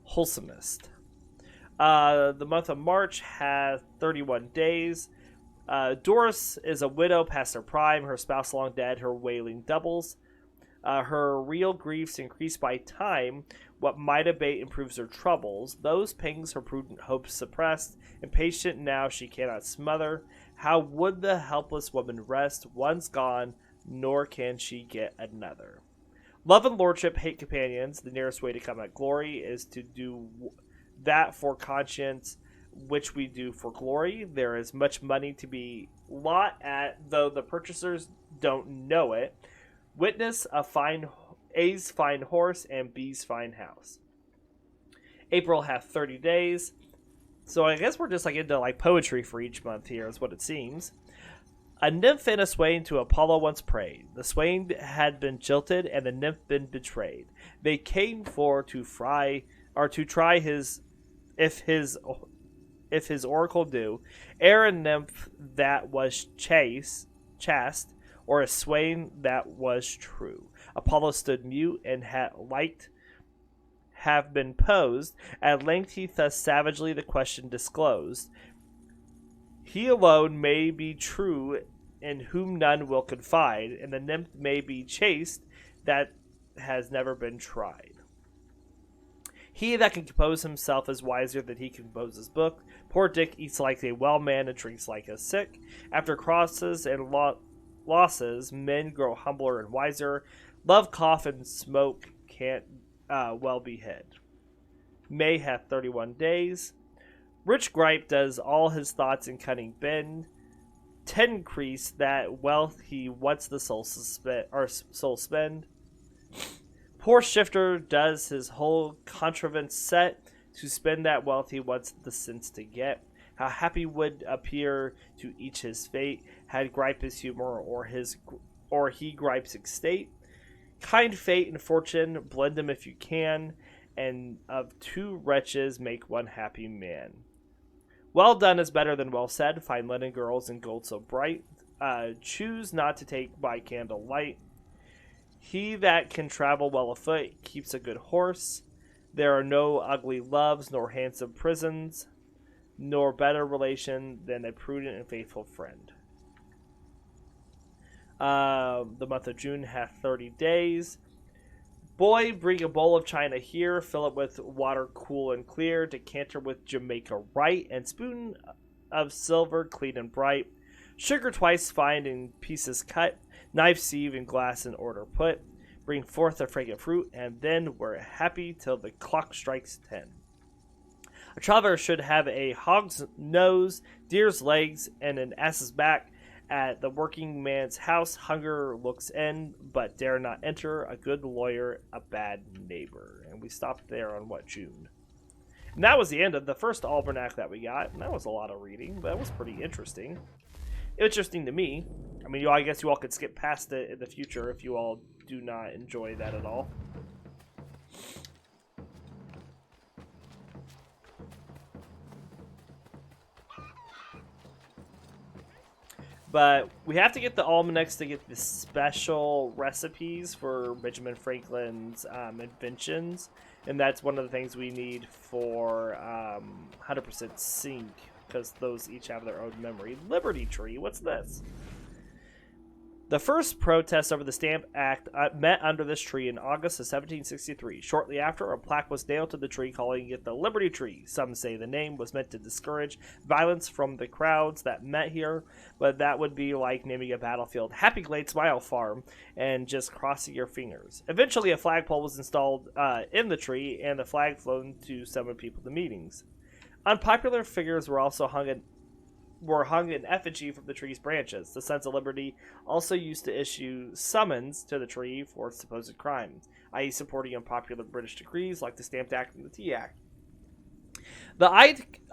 wholesomest. The month of March has 31 days. Doris is a widow past her prime, her spouse long dead, her wailing doubles. Her real griefs increase by time. What might abate improves her troubles. Those pangs her prudent hopes suppressed. Impatient now she cannot smother. How would the helpless woman rest? One's gone, nor can she get another. Love and lordship hate companions. The nearest way to come at glory is to do that for conscience, which we do for glory. There is much money to be lot at, though the purchasers don't know it. Witness A's fine horse and B's fine house. April hath 30 days. So I guess we're just like into like poetry for each month here is what it seems. A nymph and a swain to Apollo once prayed. The swain had been jilted and the nymph been betrayed. They came for to try his if his oracle do, ere a nymph that was chaste, or a swain that was true. Apollo stood mute and had liked have been posed. At length he thus savagely the question disclosed. He alone may be true, in whom none will confide, and the nymph may be chaste that has never been tried. He that can compose himself is wiser than he can compose his book. Poor Dick eats like a well man and drinks like a sick. After crosses and losses, men grow humbler and wiser. Love, cough, and smoke can't well be hid. May hath 31 days. Rich gripe does all his thoughts in cunning bend. Ten increase that wealth he wants the soul spend. Poor shifter does his whole contrivance set to spend that wealth he wants the sense to get. How happy would appear to each his fate, had gripe his humor or he gripes estate. Kind fate and fortune blend them if you can, and of two wretches make one happy man. Well done is better than well said. Fine linen girls and gold so bright. Choose not to take by candlelight. He that can travel well afoot keeps a good horse. There are no ugly loves, nor handsome prisons, nor better relation than a prudent and faithful friend. The month of June hath 30 days. Boy, bring a bowl of china here, fill it with water cool and clear, decanter with Jamaica right, and spoon of silver clean and bright. Sugar twice fine in pieces cut, knife sieve and glass in order put. Bring forth the fragrant fruit, and then we're happy till the clock strikes 10. A traveler should have a hog's nose, deer's legs, and an ass's back. At the working man's house, hunger looks in, but dare not enter. A good lawyer, a bad neighbor. And we stopped there on, June? And that was the end of the first almanac that we got. And that was a lot of reading, but that was pretty interesting. Interesting to me. I mean, I guess you all could skip past it in the future if you all do not enjoy that at all. But we have to get the almanacs to get the special recipes for Benjamin Franklin's inventions. And that's one of the things we need for 100% sync, because those each have their own memory. Liberty Tree, what's this? The first protest over the Stamp Act met under this tree in August of 1763. Shortly after, a plaque was nailed to the tree calling it the Liberty Tree. Some say the name was meant to discourage violence from the crowds that met here, but that would be like naming a battlefield Happy Glade Smile Farm and just crossing your fingers. Eventually, a flagpole was installed in the tree, and the flag flown to summon people to meetings. Unpopular figures were also hung in effigy from the tree's branches. The Sons of Liberty also used to issue summons to the tree for supposed crimes, i.e. supporting unpopular British decrees like the Stamp Act and the Tea Act. The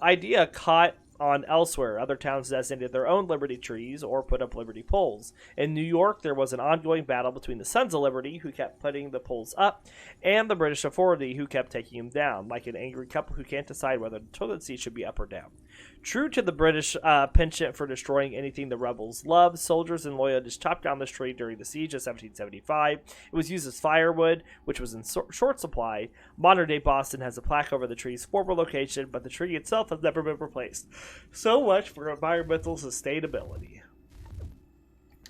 idea caught on elsewhere. Other towns designated their own Liberty trees or put up Liberty poles. In New York, there was an ongoing battle between the Sons of Liberty, who kept putting the poles up, and the British authority, who kept taking them down, like an angry couple who can't decide whether the toilet seat should be up or down. True to the British penchant for destroying anything the rebels loved, soldiers and loyalists chopped down this tree during the siege of 1775. It was used as firewood, which was in short supply. Modern-day Boston has a plaque over the tree's former location, but the tree itself has never been replaced. So much for environmental sustainability.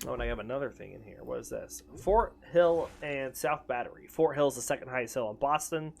Oh, and I have another thing in here. What is this? Fort Hill and South Battery. Fort Hill is the second highest hill in Boston.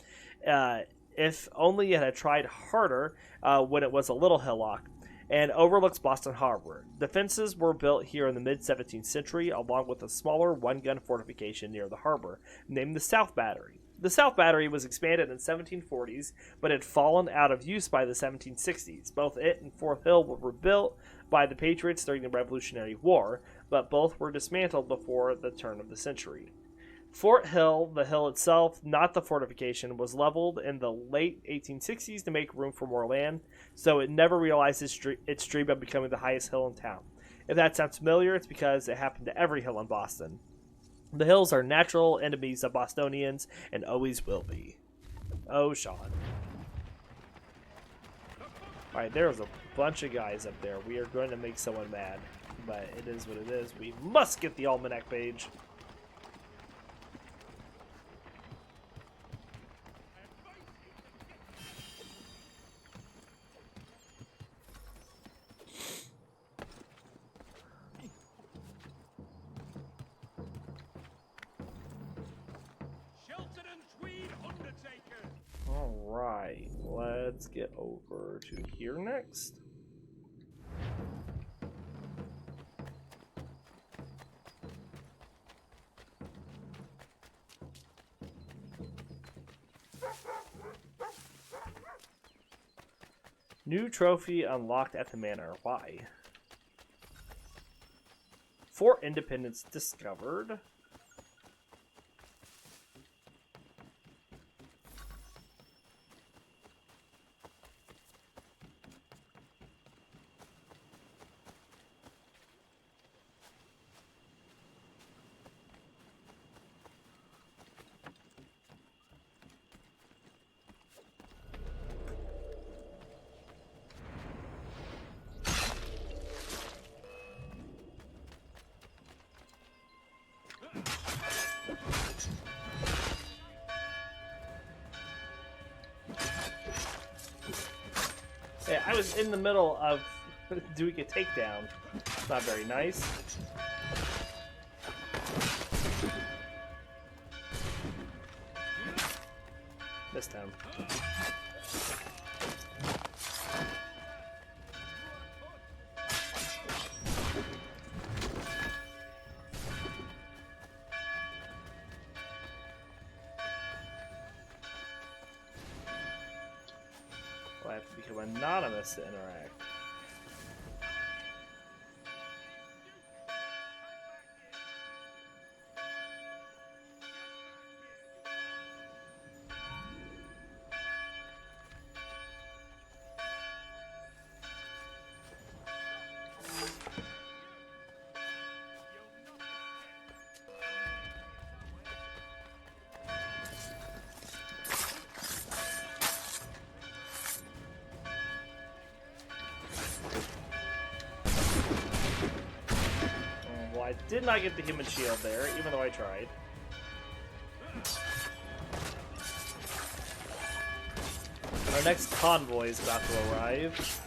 If only it had tried harder when it was a little hillock, and overlooks Boston Harbor. Defenses were built here in the mid-17th century, along with a smaller one-gun fortification near the harbor, named the South Battery. The South Battery was expanded in the 1740s, but had fallen out of use by the 1760s. Both it and Fort Hill were rebuilt by the Patriots during the Revolutionary War, but both were dismantled before the turn of the century. Fort Hill, the hill itself, not the fortification, was leveled in the late 1860s to make room for more land, so it never realized its dream of becoming the highest hill in town. If that sounds familiar, it's because it happened to every hill in Boston. The hills are natural enemies of Bostonians and always will be. Oh, Sean. Alright, there's a bunch of guys up there. We are going to make someone mad, but it is what it is. We must get the almanac page.
Shelton and Tweed Undertaker.
Alright, let's get over to here next. New trophy unlocked at the manor. Why? Fort Independence discovered. Yeah, I was in the middle of doing a takedown. It's not very nice. This time. I have to become anonymous to interact. I did not get the human shield there, even though I tried. Our next convoy is about to arrive.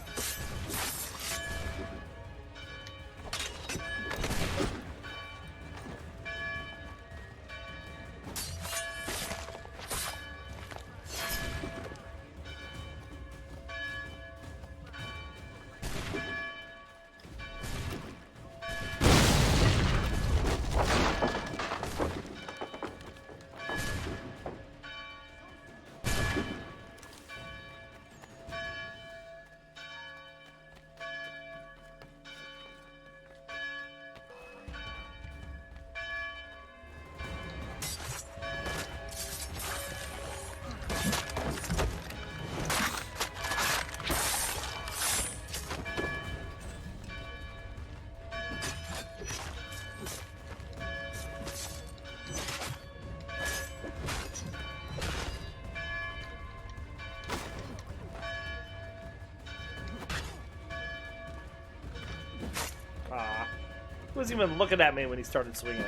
wasn't even looking at me when he started swinging.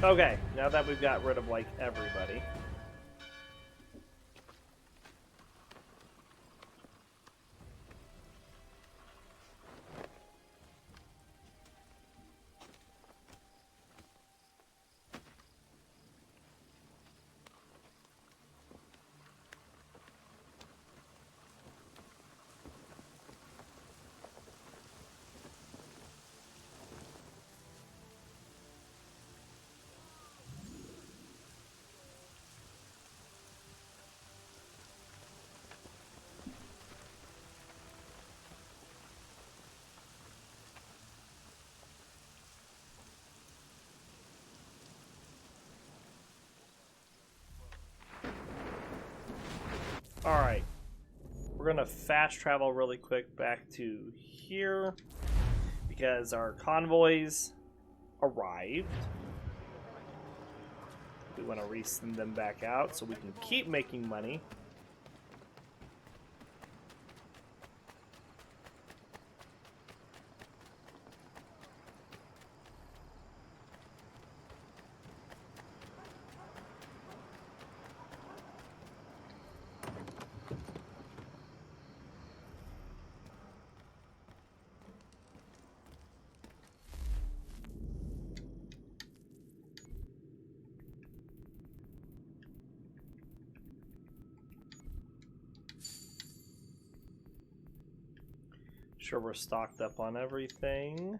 Okay, now that we've got rid of, like, everybody. Alright. We're gonna fast travel really quick back to here because our convoys arrived. We want to resend them back out so we can keep making money. Sure, we're stocked up on everything.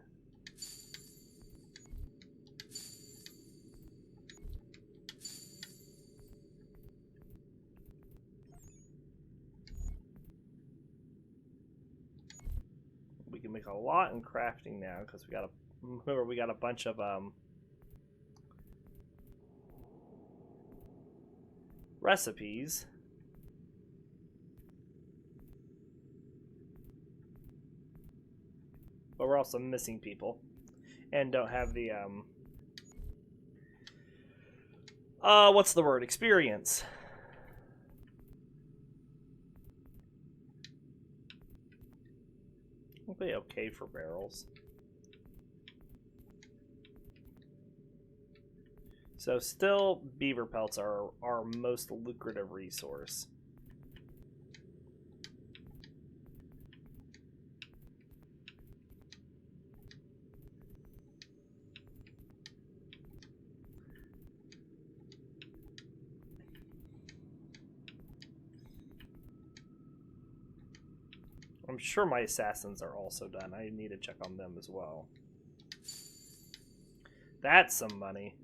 We can make a lot in crafting now because we got a bunch of recipes. But we're also missing people and don't have the what's the word? Experience. We'll be okay for barrels. So still beaver pelts are our most lucrative resource. I'm sure my assassins are also done. I need to check on them as well. That's some money.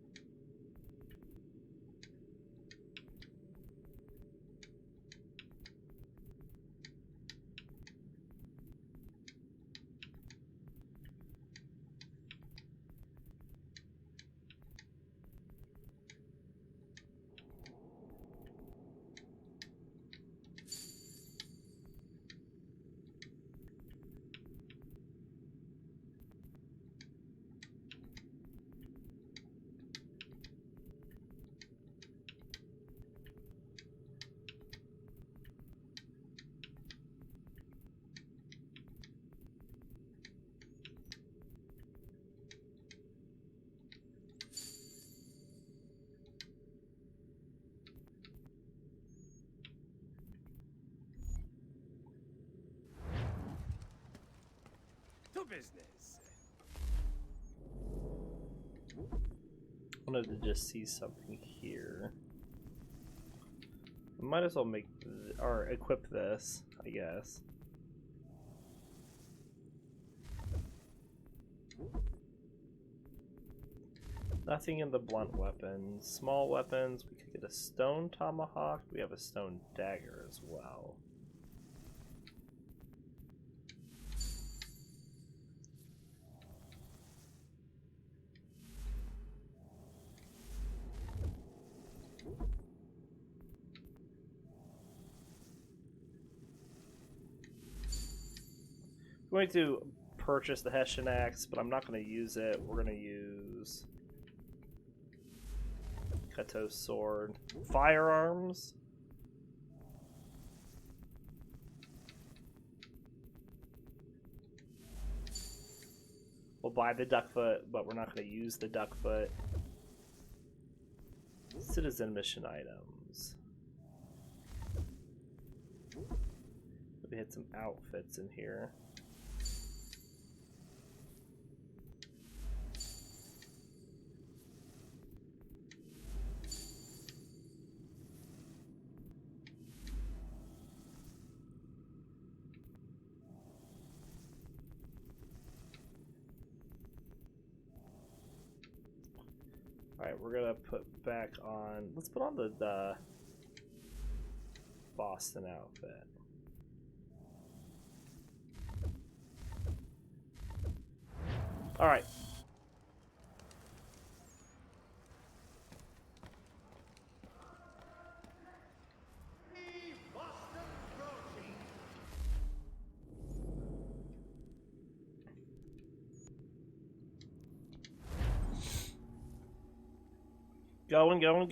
To business.
I wanted to just see something here. I might as well make or equip this, I guess. Nothing in the blunt weapons. Small weapons, we could get a stone tomahawk. We have a stone dagger as well. I'm going to purchase the Hessian axe, but I'm not going to use it. We're going to use Kato sword. Firearms. We'll buy the duck foot, but we're not going to use the duck foot. Citizen mission items. We had some outfits in here. Alright, we're gonna put back on, let's put on the Boston outfit. Alright. Going. Got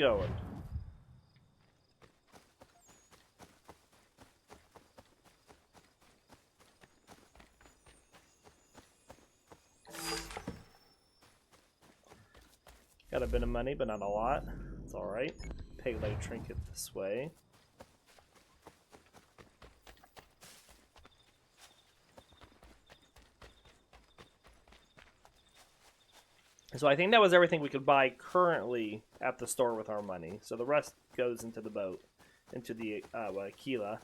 a bit of money, but not a lot. It's alright. Peg leg trinket this way. So I think that was everything we could buy currently at the store with our money. So the rest goes into the boat, into the Aquila.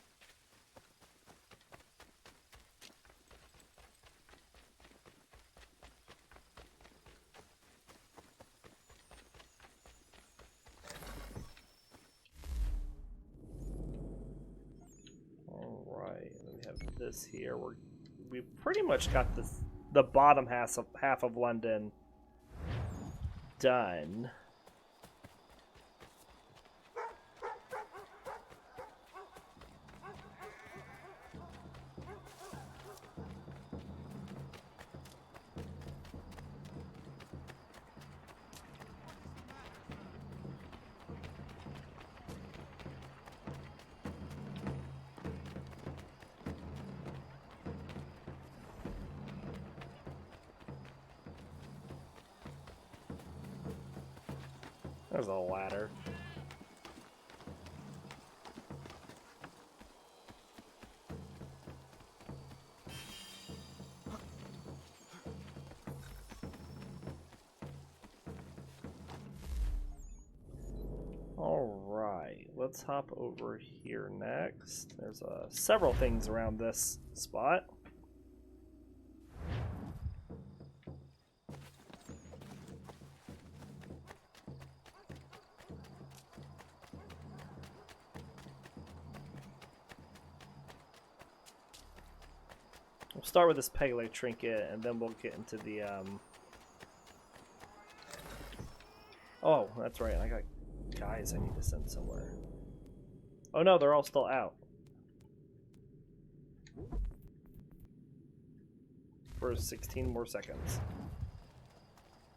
All right, we have this here. We pretty much got the bottom half of London done. There's a ladder. Alright, let's hop over here next. There's several things around this spot. We'll start with this peg leg trinket, and then we'll get into the Oh, that's right. I got guys I need to send somewhere. Oh no, they're all still out. For 16 more seconds.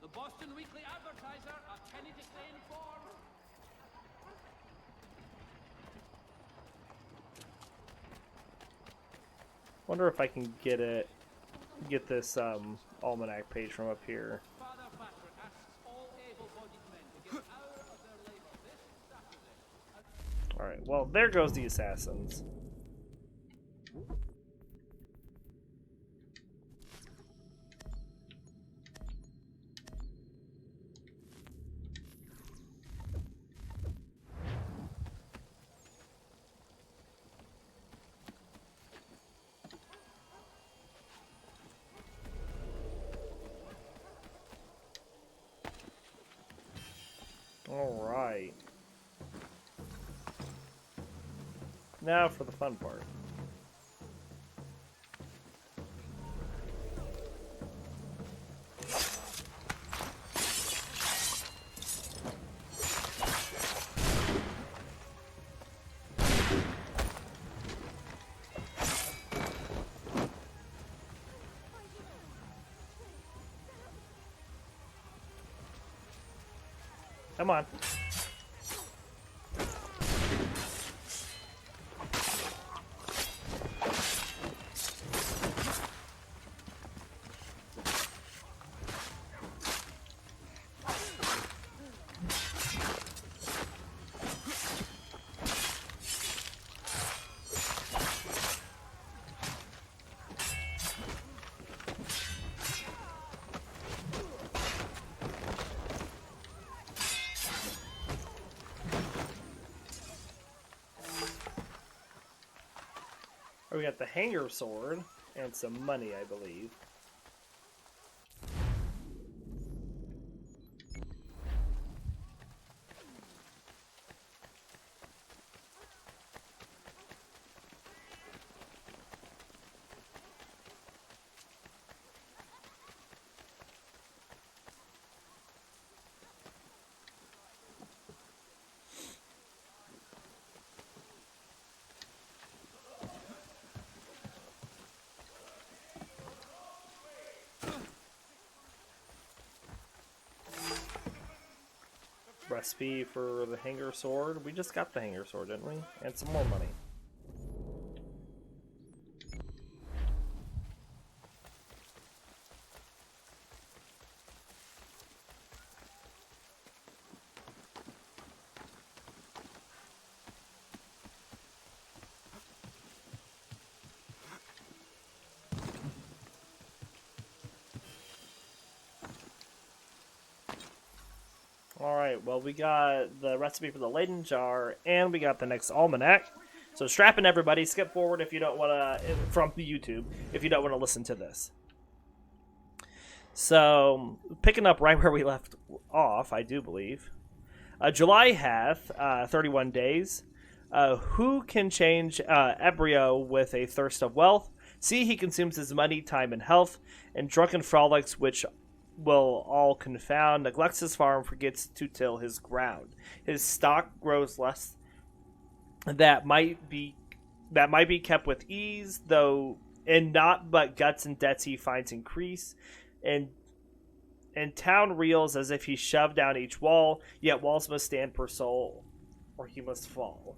The Boston Weekly Advertiser, a penny to stay informed.
Wonder if I can get this almanac page from up here.
Father Patrick asks all able-bodied men to get out of their labor this Saturday.
Alright, well, there goes the assassins. Alright. Now for the fun part. Come on. We got the hanger sword and some money, I believe. Recipe for the hanger sword. We just got the hanger sword, didn't we? And some more money. Alright, well, we got the recipe for the Leyden jar, and we got the next almanac. So strap in, everybody. Skip forward if you don't want to, from the YouTube, if you don't want to listen to this. So, picking up right where we left off, I do believe. July hath 31 days. Who can change Ebrio with a thirst of wealth? See, he consumes his money, time, and health, and drunken frolics which will all confound, neglects his farm, forgets to till his ground. His stock grows less, that might be kept with ease, though in naught but guts and debts he finds increase, and town reels as if he shoved down each wall, yet walls must stand per soul, or he must fall.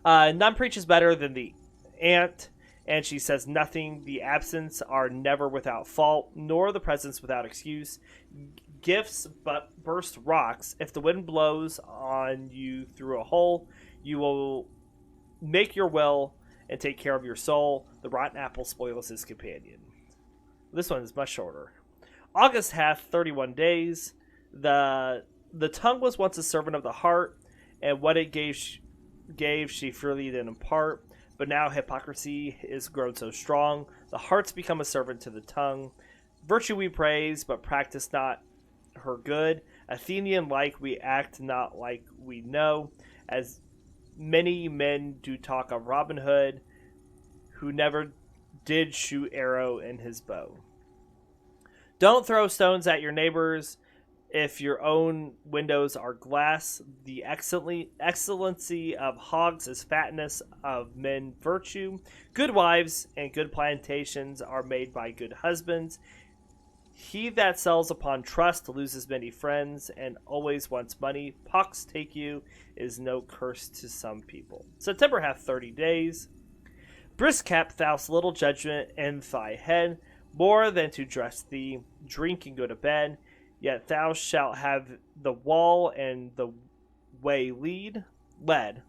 None preaches better than the ant, and she says nothing. The absence are never without fault, nor the presence without excuse. Gifts but burst rocks. If the wind blows on you through a hole, you will make your will and take care of your soul. The rotten apple spoils his companion. This one is much shorter. August hath 31 days. The tongue was once a servant of the heart, and what it gave she freely did impart. But now hypocrisy is grown so strong, the heart's become a servant to the tongue. Virtue we praise, but practice not her good. Athenian-like we act not like we know, as many men do talk of Robin Hood, who never did shoot arrow in his bow. Don't throw stones at your neighbors if your own windows are glass. The excellency of hogs is fatness of men virtue. Good wives and good plantations are made by good husbands. He that sells upon trust loses many friends and always wants money. Pox take you is no curse to some people. September hath 30 days. Brisk kept thou'st little judgment in thy head, more than to dress thee, drink and go to bed. Yet thou shalt have the wall and the way led.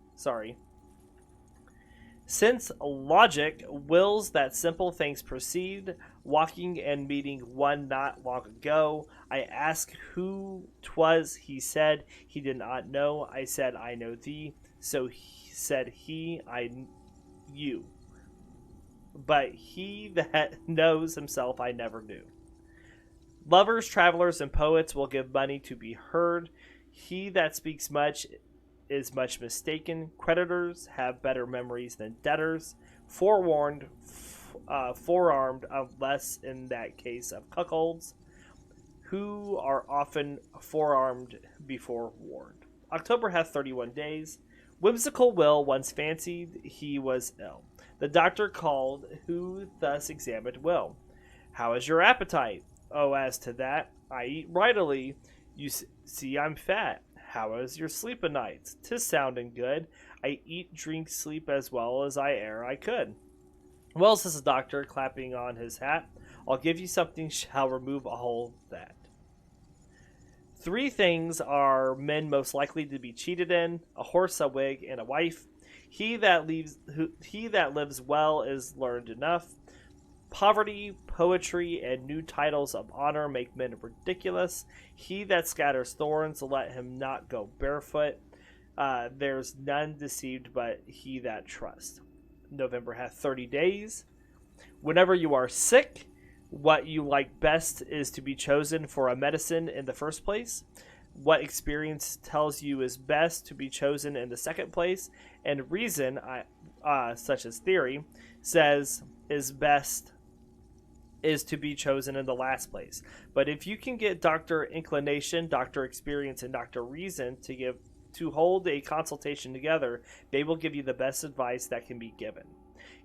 Since logic wills that simple things proceed, walking and meeting one not long ago, I asked who 'twas. He said he did not know. I said, I know thee. So said he, you. But he that knows himself I never knew. Lovers, travelers, and poets will give money to be heard. He that speaks much is much mistaken. Creditors have better memories than debtors. Forewarned, forearmed, unless in that case of cuckolds, who are often forearmed before warned. October hath 31 days. Whimsical Will once fancied he was ill. The doctor called, who thus examined Will. How is your appetite? Oh, as to that, I eat rightly. You see I'm fat. How is your sleep o' nights? 'Tis sounding good. I eat, drink, sleep as well as I e'er I could. Well, says the doctor, clapping on his hat, I'll give you something shall remove all that. 3 things are men most likely to be cheated in: a horse, a wig, and a wife. He that lives well is learned enough. Poverty, poetry, and new titles of honor make men ridiculous. He that scatters thorns, let him not go barefoot. There's none deceived but he that trusts. November has 30 days. Whenever you are sick, what you like best is to be chosen for a medicine in the first place. What experience tells you is best to be chosen in the second place. And reason, such as theory, says is best is to be chosen in the last place. But if you can get Dr. Inclination, Dr. Experience, and Dr. Reason to hold a consultation together, they will give you the best advice that can be given.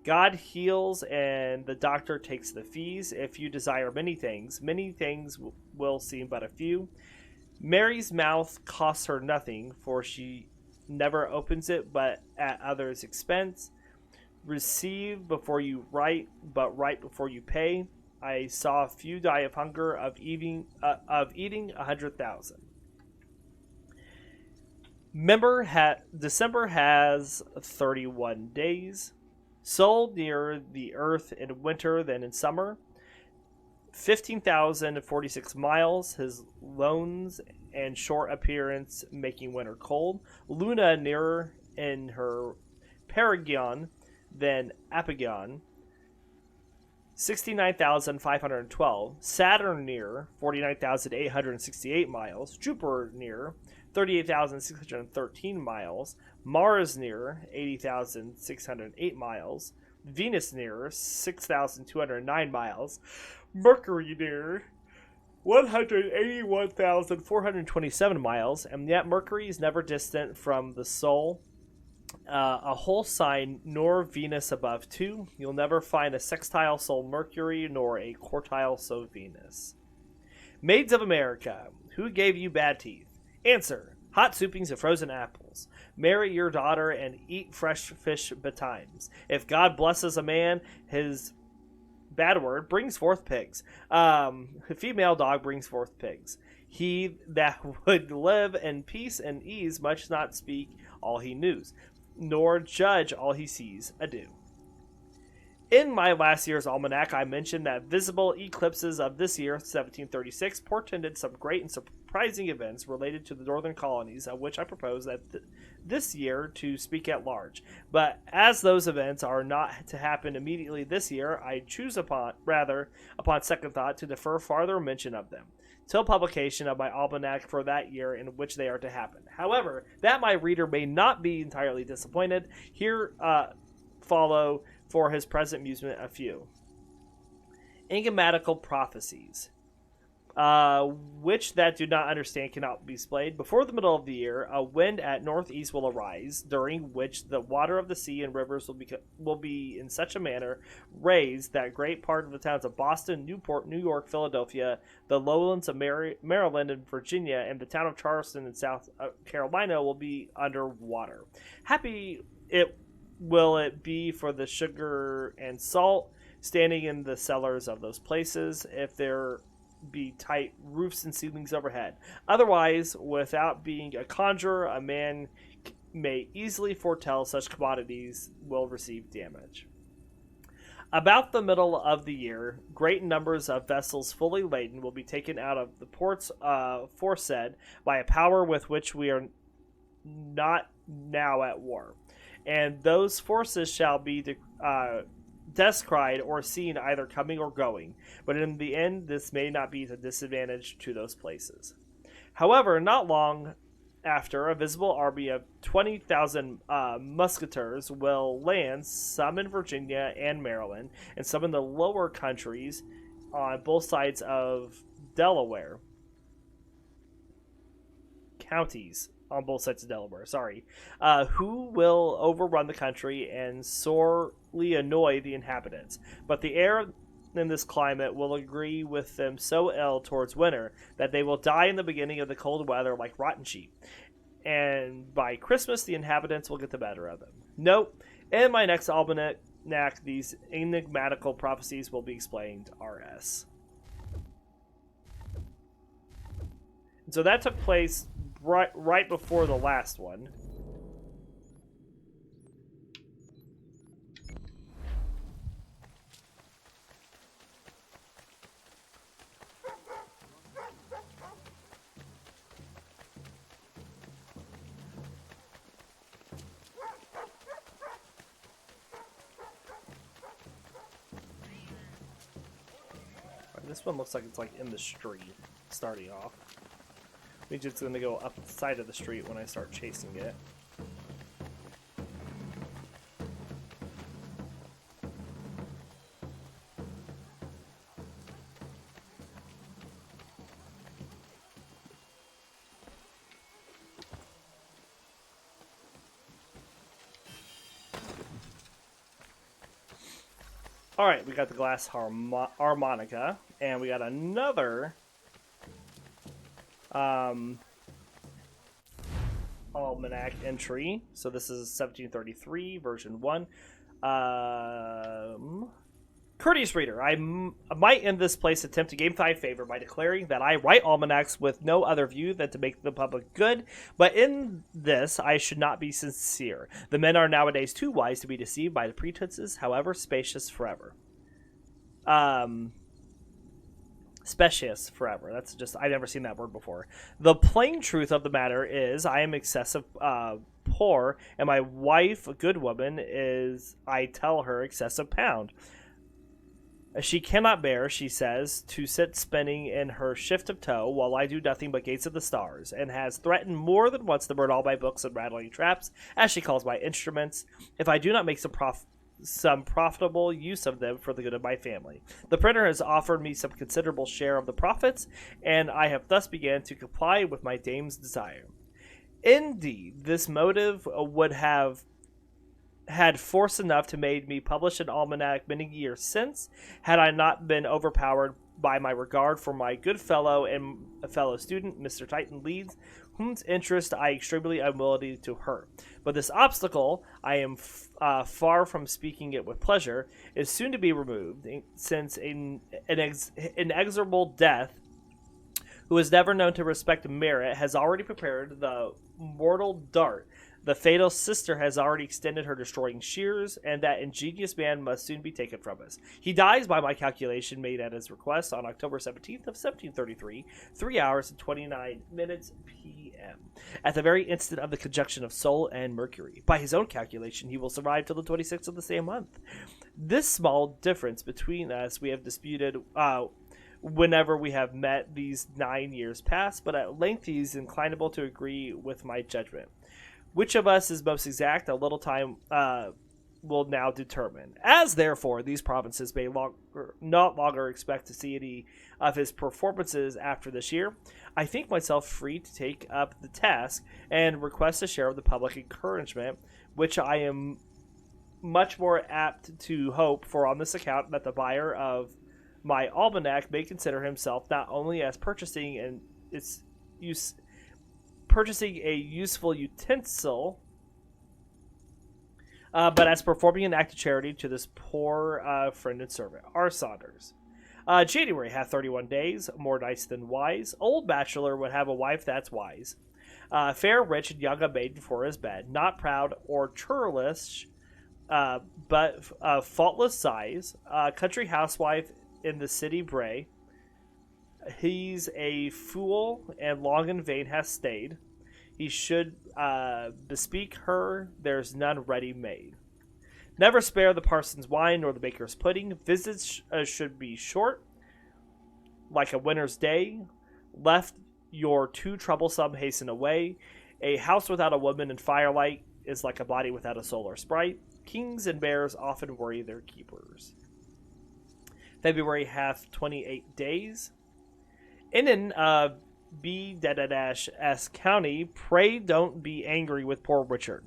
God heals, and the doctor takes the fees. If you desire many things will seem but a few. Mary's mouth costs her nothing, for she never opens it but at others' expense. Receive before you write, but write before you pay. I saw a few die of hunger of eating 100,000. December has 31 days. Sold nearer the earth in winter than in summer. 15,046 miles. His loans and short appearance making winter cold. Luna nearer in her perigyon than Apogyon. 69,512. Saturn near 49,868 miles. Jupiter near 38,613 miles. Mars near 80,608 miles. Venus near 6,209 miles. Mercury near 181,427 miles. And yet Mercury is never distant from the Sol. A whole sign nor Venus above 2. You'll never find a sextile Sol Mercury nor a quartile Sol Venus. Maids of America, who gave you bad teeth? Answer: hot soupings of frozen apples. Marry your daughter and eat fresh fish betimes. If God blesses a man, his bad word brings forth pigs. A female dog brings forth pigs. He that would live in peace and ease must not speak all he knows, nor judge all he sees. Adieu. In my last year's almanac, I mentioned that visible eclipses of this year, 1736, portended some great and surprising events related to the northern colonies, of which I propose that this year to speak at large. But as those events are not to happen immediately this year, I choose upon second thought, to defer farther mention of them till publication of my almanac for that year in which they are to happen. However, that my reader may not be entirely disappointed, here follow for his present amusement a few enigmatical prophecies, which that do not understand cannot be displayed. Before the middle of the year, a wind at northeast will arise, during which the water of the sea and rivers will be in such a manner raised that great part of the towns of Boston, Newport, New York, Philadelphia, the lowlands of Maryland and Virginia, and the town of Charleston in South Carolina will be under water. Happy will it be for the sugar and salt standing in the cellars of those places, if there be tight roofs and ceilings overhead. Otherwise, without being a conjurer, a man may easily foretell such commodities will receive damage. About the middle of the year, great numbers of vessels fully laden will be taken out of the ports foresaid by a power with which we are not now at war. And those forces shall be descried or seen either coming or going, but in the end this may not be a disadvantage to those places. However, not long after, a visible army of 20,000 musketeers will land, some in Virginia and Maryland, and some in the lower countries on both sides of Delaware. Counties on both sides of Delaware, who will overrun the country and sorely annoy the inhabitants. But the air in this climate will agree with them so ill towards winter that they will die in the beginning of the cold weather like rotten sheep. And by Christmas, the inhabitants will get the better of them. Note, in my next almanac, these enigmatical prophecies will be explained. R.S. And so that took place right before the last one. This one looks like it's like in the street, starting off. Means it's going to go up the side of the street when I start chasing it. Alright, we got the glass harmonica, and we got another almanac entry. So this is 1733, version 1. Courteous reader, I might in this place attempt to gain thy favor by declaring that I write almanacs with no other view than to make the public good, but in this I should not be sincere. The men are nowadays too wise to be deceived by the pretenses, however spacious forever. Specious forever. That's just, I've never seen that word before. The plain truth of the matter is I am excessive poor, and my wife, a good woman, is, I tell her, excessive pound. She cannot bear, she says, to sit spinning in her shift of tow while I do nothing but gaze at the stars, and has threatened more than once to burn all my books and rattling traps, as she calls my instruments, if I do not make some profitable use of them for the good of my family. The printer has offered me some considerable share of the profits, and I have thus begun to comply with my dame's desire. Indeed, this motive would have had force enough to made me publish an almanac many years since, had I not been overpowered by my regard for my good fellow and a fellow student, Mr. Titan Leeds, whose interest I extremely am willing to hurt. But this obstacle, I am far from speaking it with pleasure, is soon to be removed, since an inexorable death, who is never known to respect merit, has already prepared the mortal dart. The fatal sister has already extended her destroying shears, and that ingenious man must soon be taken from us. He dies, by my calculation made at his request, on October 17th of 1733, 3 hours and 29 minutes p.m., at the very instant of the conjunction of Sol and Mercury. By his own calculation, he will survive till the 26th of the same month. This small difference between us we have disputed whenever we have met these 9 years past, but at length he is inclinable to agree with my judgment. Which of us is most exact, a little time will now determine. As, therefore, these provinces may not longer expect to see any of his performances after this year, I think myself free to take up the task and request a share of the public encouragement, which I am much more apt to hope for on this account, that the buyer of my almanac may consider himself not only as purchasing a useful utensil, but as performing an act of charity to this poor friend and servant. R. Saunders. January hath 31 days, more nice than wise. Old bachelor would have a wife that's wise. Fair, rich, and young a maiden for his bed. Not proud or churlish, but faultless size. Country housewife in the city bray. He's a fool, and long in vain has stayed. He should bespeak her, there's none ready-made. Never spare the parson's wine, nor the baker's pudding. Visits should be short, like a winter's day. Left your too troublesome, hasten away. A house without a woman and firelight is like a body without a soul or sprite. Kings and bears often worry their keepers. February hath 28 days. In B-S County, pray don't be angry with poor Richard.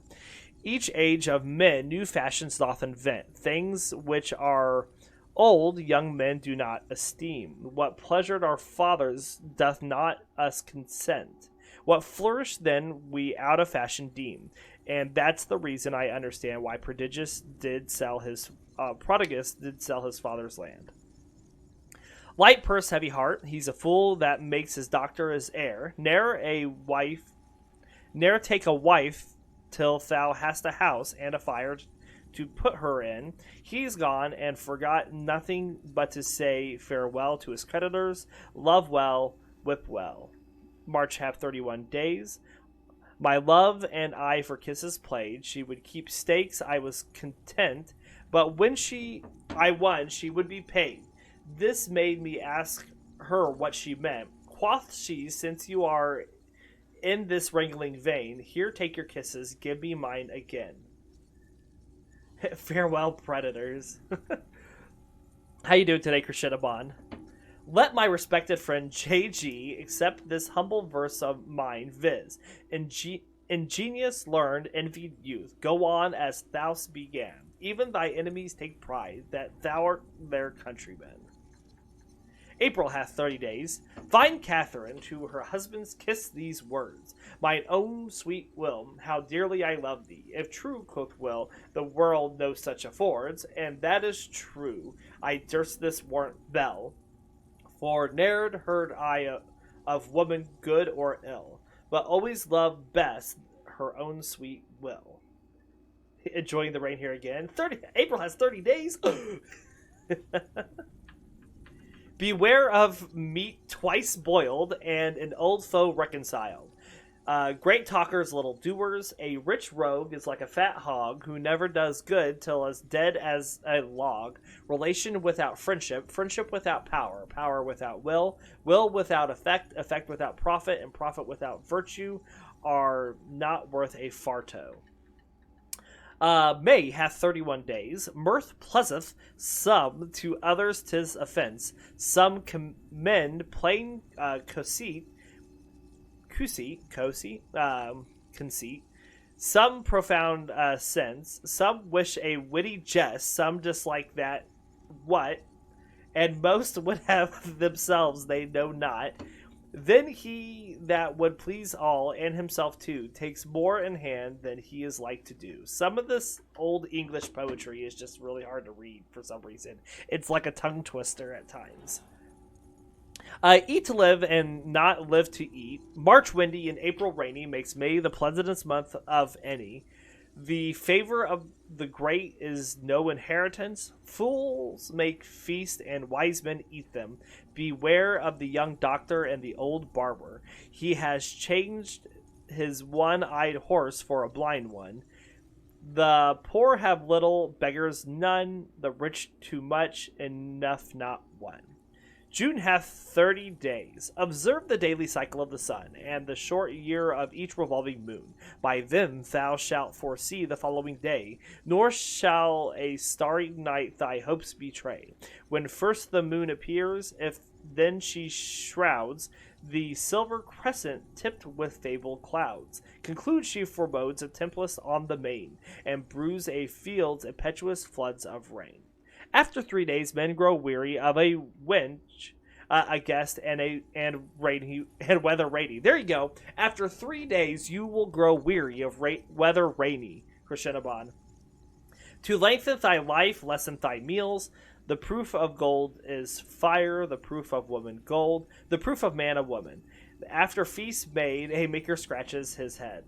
Each age of men new fashions doth invent. Things which are old young men do not esteem. What pleasured our fathers doth not us consent. What flourished then we out of fashion deem. And that's the reason I understand why Prodigus did sell his father's land. Light purse, heavy heart, he's a fool that makes his doctor his heir. Ne'er take a wife till thou hast a house and a fire to put her in. He's gone and forgot nothing but to say farewell to his creditors. Love well, whip well. March hath 31 days. My love and I for kisses played. She would keep stakes, I was content. But when I won, she would be paid. This made me ask her what she meant. Quoth she, since you are in this wrangling vein, here take your kisses, give me mine again. Farewell, predators. How you doing today, Krishinabon? Let my respected friend JG accept this humble verse of mine, viz. Ingenious, learned, envied youth, go on as thou began. Even thy enemies take pride that thou art their countryman. April hath 30 days. Find Catherine to her husband's kiss these words. Mine own sweet Will, how dearly I love thee. If true, quoth Will, the world no such affords, and that is true, I durst this warrant bell. For ne'er heard I of woman good or ill, but always loved best her own sweet Will. Enjoying the rain here again. April has 30 days. Beware of meat twice boiled and an old foe reconciled. Great talkers, little doers. A rich rogue is like a fat hog who never does good till as dead as a log. Relation without friendship, friendship without power, power without will, will without effect, effect without profit, and profit without virtue are not worth a farto. May hath 31 days. Mirth pleaseth some, to others 'tis offense. Some commend plain conceit. Some profound sense. Some wish a witty jest. Some dislike that what, and most would have themselves they know not. Then he that would please all, and himself too, takes more in hand than he is like to do. Some of this old English poetry is just really hard to read for some reason. It's like a tongue twister at times. Eat to live and not live to eat. March windy and April rainy makes May the pleasantest month of any. The favor of the great is no inheritance. Fools make feast and wise men eat them. Beware of the young doctor and the old barber. He has changed his one-eyed horse for a blind one. The poor have little, beggars none. The rich too much, enough not one. June hath 30 days. Observe the daily cycle of the sun, and the short year of each revolving moon. By them thou shalt foresee the following day, nor shall a starry night thy hopes betray. When first the moon appears, if then she shrouds the silver crescent tipped with fabled clouds, conclude she forebodes a tempest on the main, and brews a field's impetuous floods of rain. After 3 days, men grow weary of a wench, a guest, and weather rainy. There you go. After 3 days, you will grow weary of weather rainy. Krishinabon. To lengthen thy life, lessen thy meals. The proof of gold is fire. The proof of woman, gold. The proof of man, a woman. After feast made, a maker scratches his head.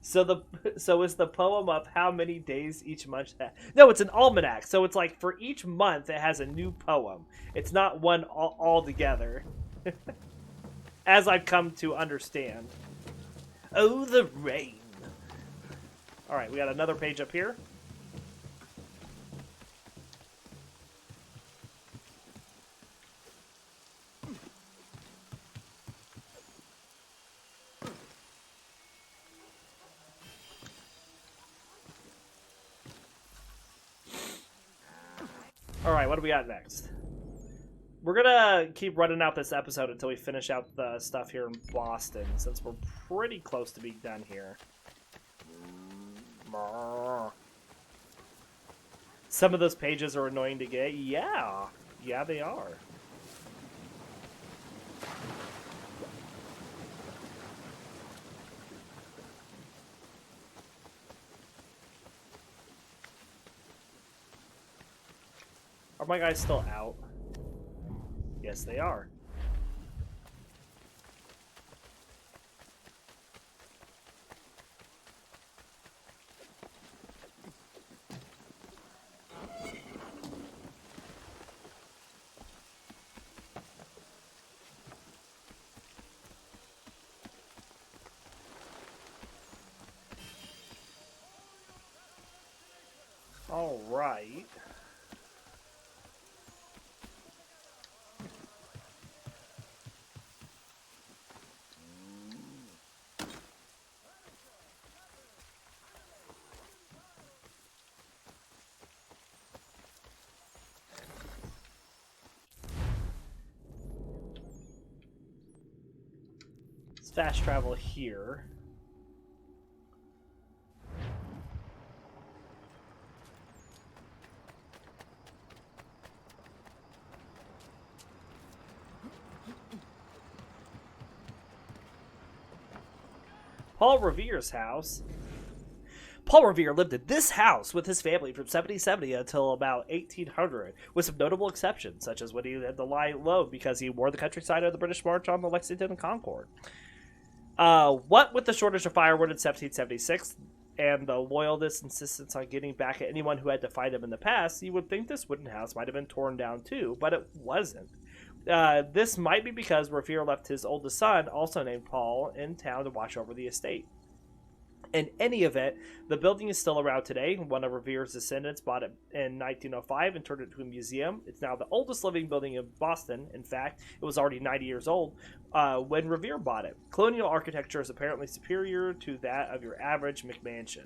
So is the poem of how many days each month has. No, it's an almanac. So it's like for each month it has a new poem. It's not one all together. As I've come to understand. Oh, the rain. All right, we got another page up here. Alright, what do we got next? We're gonna keep running out this episode until we finish out the stuff here in Boston, since we're pretty close to being done here. Some of those pages are annoying to get. Yeah, they are. Are my guys still out? Yes, they are. All right. fast travel here. Paul Revere's house. Paul Revere lived in this house with his family from 1770 until about 1800, with some notable exceptions, such as when he had to lie low because he wore the countryside of the British March on the Lexington and Concord. What with the shortage of firewood in 1776 and the loyalist insistence on getting back at anyone who had defied him in the past, you would think this wooden house might have been torn down too, but it wasn't. This might be because Revere left his oldest son, also named Paul, in town to watch over the estate. In any event, the building is still around today. One of Revere's descendants bought it in 1905 and turned it into a museum. It's now the oldest living building in Boston. In fact, it was already 90 years old when Revere bought it. Colonial architecture is apparently superior to that of your average McMansion.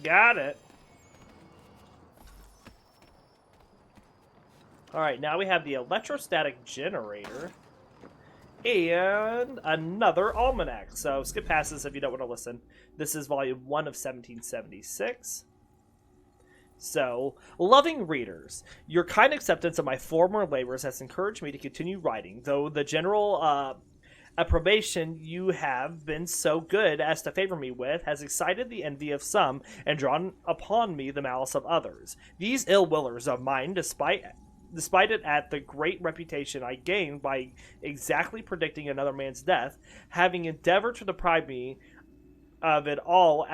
Got it. Alright, now we have the electrostatic generator and another almanac. So skip past this if you don't want to listen. This is volume 1 of 1776. So, loving readers, your kind acceptance of my former labors has encouraged me to continue writing, though the general approbation you have been so good as to favor me with has excited the envy of some and drawn upon me the malice of others. These ill-willers of mine, despite it at the great reputation I gained by exactly predicting another man's death, having endeavored to deprive me of it all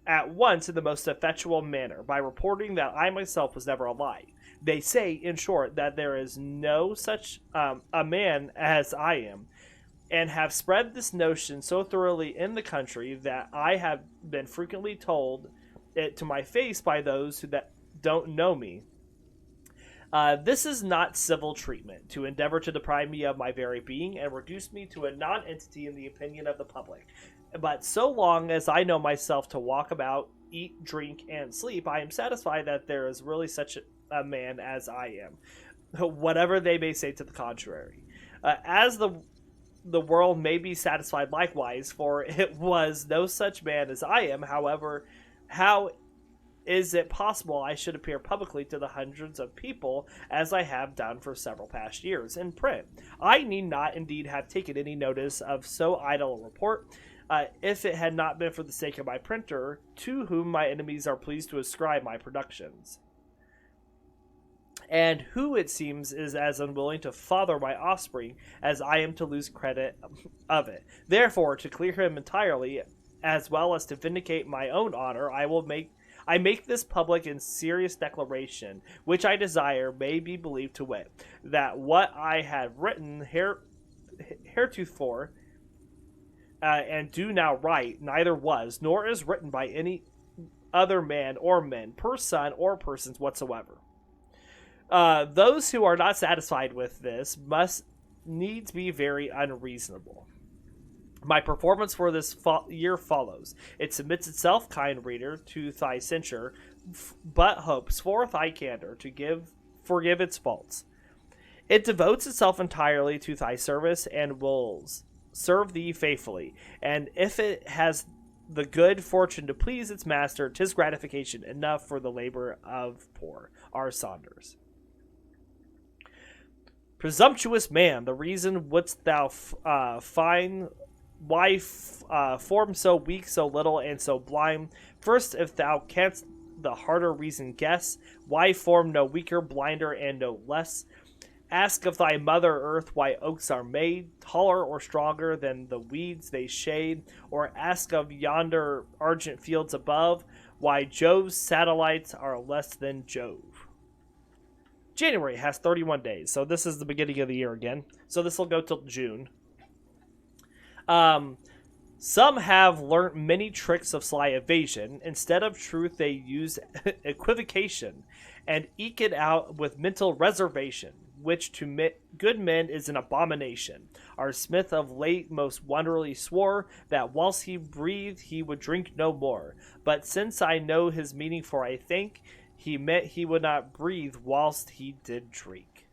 at once in the most effectual manner, by reporting that I myself was never alive. They say, in short, that there is no such a man as I am, and have spread this notion so thoroughly in the country that I have been frequently told it to my face by those that don't know me. This is not civil treatment, to endeavor to deprive me of my very being and reduce me to a non-entity in the opinion of the public. But so long as I know myself to walk about, eat, drink, and sleep, I am satisfied that there is really such a man as I am, whatever they may say to the contrary. As the world may be satisfied likewise, for it was no such man as I am. However, how is it possible I should appear publicly to the hundreds of people, as I have done for several past years, in print? I need not indeed have taken any notice of so idle a report, if it had not been for the sake of my printer, to whom my enemies are pleased to ascribe my productions, and who, it seems, is as unwilling to father my offspring as I am to lose credit of it. Therefore, to clear him entirely, as well as to vindicate my own honor, I make this public and serious declaration, which I desire may be believed, to wit, that what I have written heretofore and do now write neither was nor is written by any other man or men, person or persons whatsoever. Those who are not satisfied with this must needs be very unreasonable. My performance for this year follows. It submits itself, kind reader, to thy censure, but hopes for thy candor to forgive its faults. It devotes itself entirely to thy service and will serve thee faithfully. And if it has the good fortune to please its master, 'tis gratification enough for the labor of poor R. Saunders. Presumptuous man, the reason wouldst thou find why form so weak, so little, and so blind? First, if thou canst the harder reason guess, why form no weaker, blinder, and no less? Ask of thy mother earth why oaks are made taller or stronger than the weeds they shade, or ask of yonder argent fields above why Jove's satellites are less than Jove. January has 31 days, so this is the beginning of the year again. So this will go till June. Some have learnt many tricks of sly evasion. Instead of truth, they use equivocation, and eke it out with mental reservation, which to good men is an abomination. Our smith of late most wonderly swore that whilst he breathed he would drink no more. But since I know his meaning, for I think he meant he would not breathe whilst he did drink.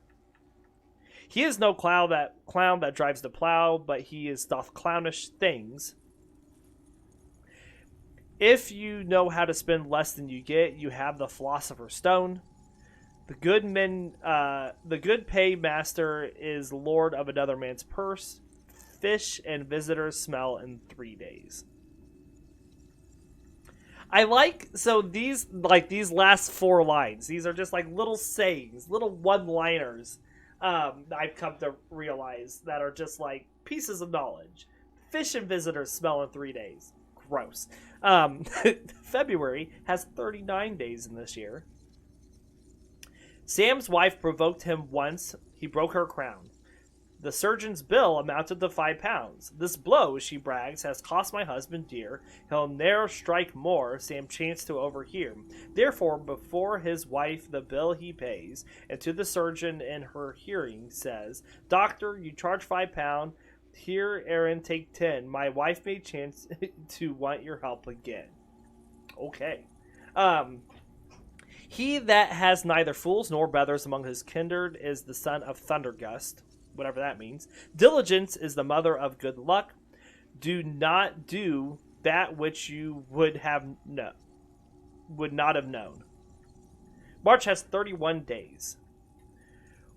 He is no clown that drives the plow, but he is doth clownish things. If you know how to spend less than you get, you have the philosopher's stone. The good paymaster is lord of another man's purse. Fish and visitors smell in 3 days. I like, so these last 4 lines. These are just like little sayings, little one-liners. I've come to realize that are just like pieces of knowledge. Fish and visitors smell in 3 days. Gross. February has 39 days in this year. Sam's wife provoked him once. He broke her crown. The surgeon's bill amounted to £5. This blow, she brags, has cost my husband dear. He'll ne'er strike more, Sam chanced to overhear. Therefore, before his wife the bill he pays, and to the surgeon in her hearing says, Doctor, you charge £5. Here, Aaron, take 10. My wife may chance to want your help again. Okay. He that has neither fools nor brothers among his kindred is the son of Thundergust, whatever that means. Diligence is the mother of good luck. Do not do that which you would not have known. March has 31 days.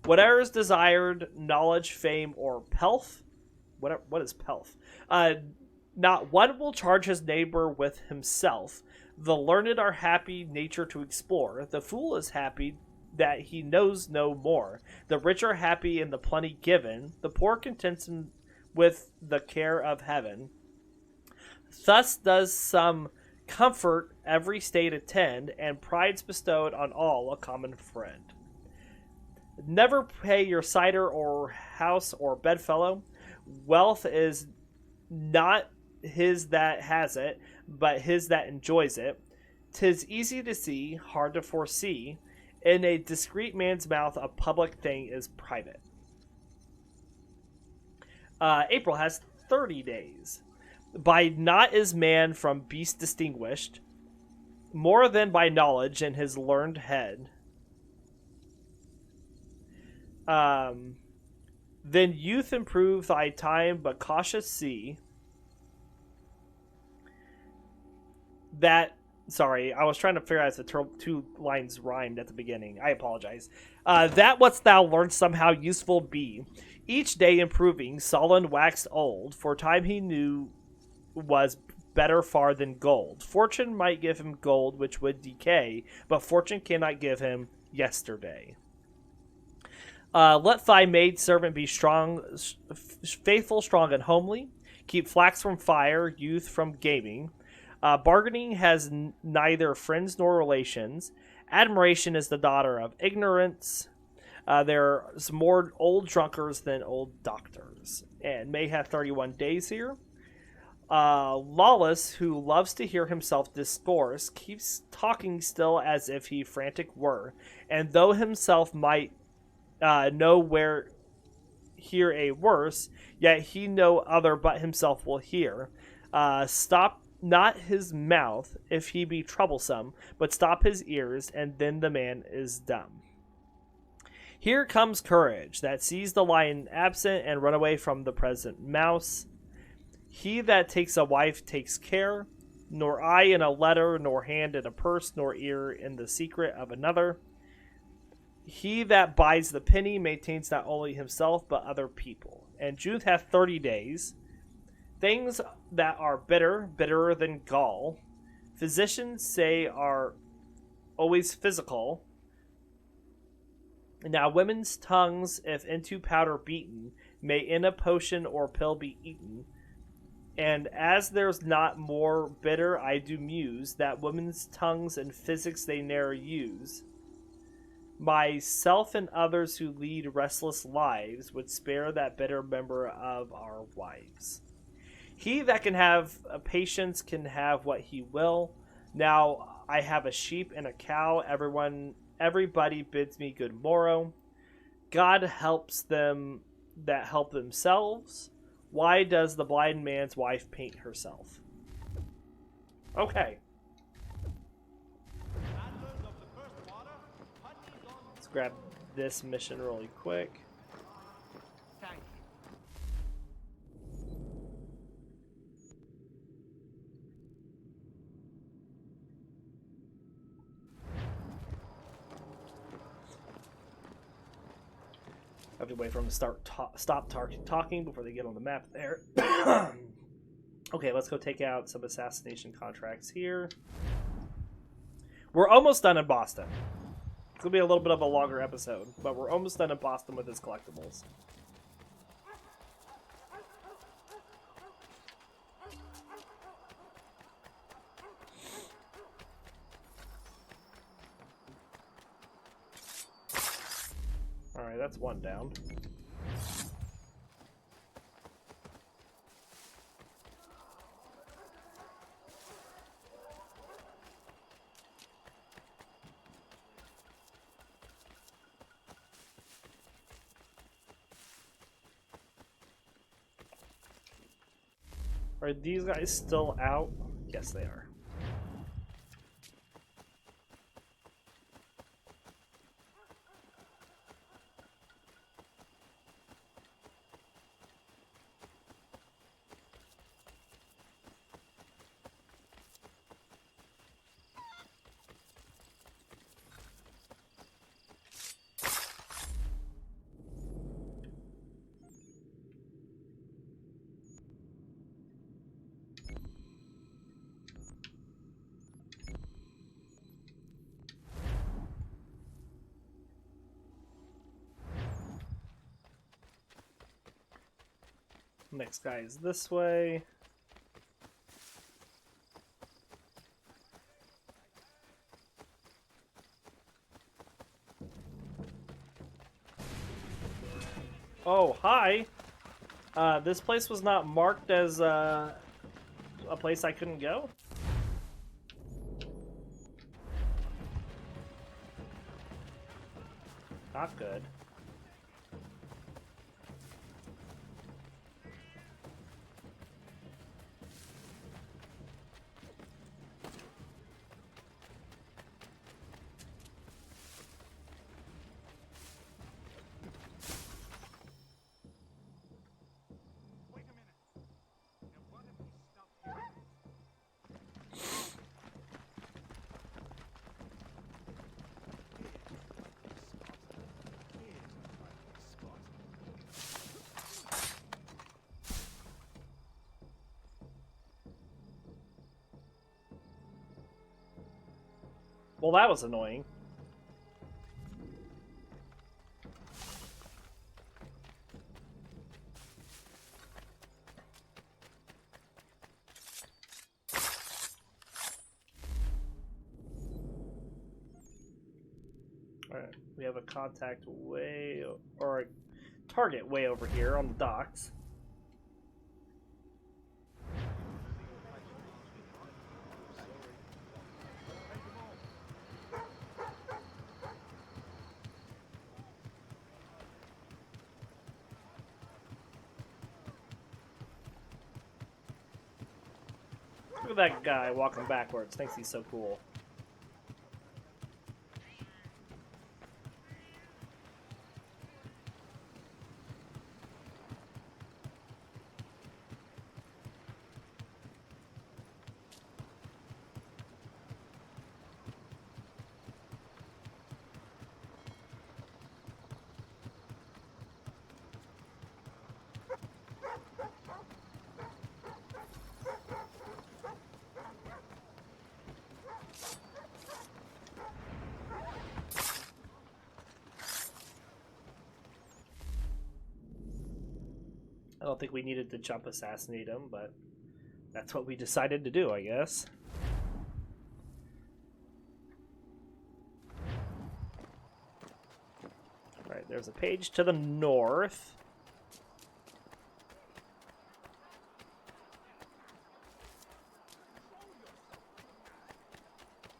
Whatever is desired, knowledge, fame, or pelf. What is pelf? Not one will charge his neighbor with himself. The learned are happy nature to explore. The fool is happy that he knows no more. The rich are happy in the plenty given. The poor contents him with the care of heaven. Thus does some comfort every state attend, and pride's bestowed on all a common friend. Never pay your cider or house or bedfellow. Wealth is not his that has it, but his that enjoys it. 'Tis easy to see, hard to foresee. In a discreet man's mouth, a public thing is private. April has 30 days. By naught is man from beast distinguished, more than by knowledge in his learned head. Then youth improve thy time, but cautious see that. Sorry, I was trying to figure out if the 2 lines rhymed at the beginning. I apologize. That what's thou learned somehow useful be. Each day improving, Solon waxed old, for time he knew was better far than gold. Fortune might give him gold which would decay, but fortune cannot give him yesterday. Let thy maid servant be strong, faithful, strong, and homely. Keep flax from fire, youth from gaming. Bargaining has neither friends nor relations. Admiration is the daughter of ignorance. There's more old drunkards than old doctors. And May have 31 days here. Lawless, who loves to hear himself discourse, keeps talking still as if he frantic were. And though himself might know where hear a worse, yet he no other but himself will hear. Stop not his mouth if he be troublesome, but stop his ears, and then the man is dumb. Here comes courage, that sees the lion absent and run away from the present mouse. He that takes a wife takes care, nor eye in a letter, nor hand in a purse, nor ear in the secret of another. He that buys the penny maintains not only himself, but other people. And June hath 30 days. Things that are bitter, bitterer than gall. Physicians say are always physical. Now women's tongues, if into powder beaten, may in a potion or pill be eaten. And as there's not more bitter, I do muse, that women's tongues and physics they ne'er use. Myself and others who lead restless lives would spare that bitter member of our wives. He that can have patience can have what he will. Now I have a sheep and a cow. Everybody bids me good morrow. God helps them that help themselves. Why does the blind man's wife paint herself? Okay.
Handlers of the first water, honey's on
Let's grab this mission really quick.
tank.
I have to wait for them to stop talking before they get on the map there. Okay, let's go take out some assassination contracts here. We're almost done in Boston. It's going to be a little bit of a longer episode, but we're almost done in Boston with his collectibles. Alright, that's one down. Are these guys still out? Yes, they are. Next guy is this way. Oh, hi. This place was not marked as a place I couldn't go. Not good. Well, that was annoying. Alright, we have a contact way, or a target way over here on the docks. Look at that guy walking backwards. Thinks he's so cool. I don't think we needed to jump assassinate him, but that's what we decided to do, I guess. Alright, there's a page to the north.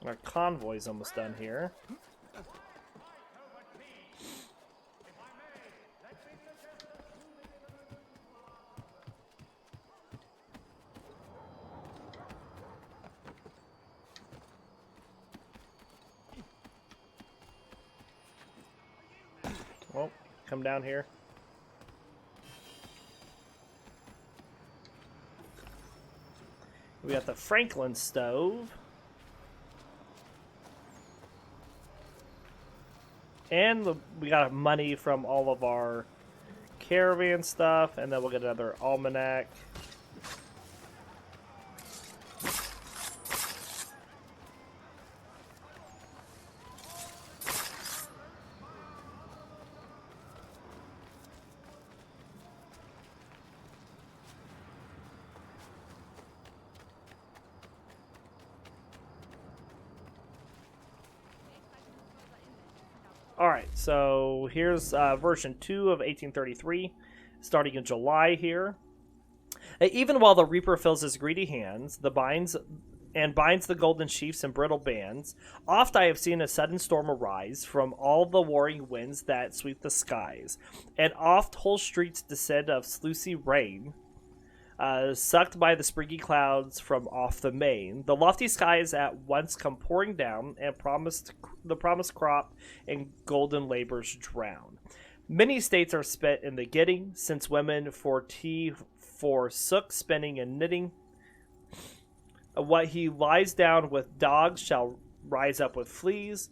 Our convoy's almost done here. come down here. We got the Franklin stove. And we got money from all of our caravan stuff, and then we'll get another almanac. Alright, so here's version 2 of 1833, starting in July here. Even while the Reaper fills his greedy hands, binds the golden sheaves and brittle bands, oft I have seen a sudden storm arise from all the warring winds that sweep the skies, and oft whole streets descend of sluicy rain, sucked by the spriggy clouds from off the main. The lofty skies at once come pouring down, and the promised crop and golden labors drown. Many states are spent in the getting, since women for tea forsook spinning and knitting. What he lies down with dogs shall rise up with fleas.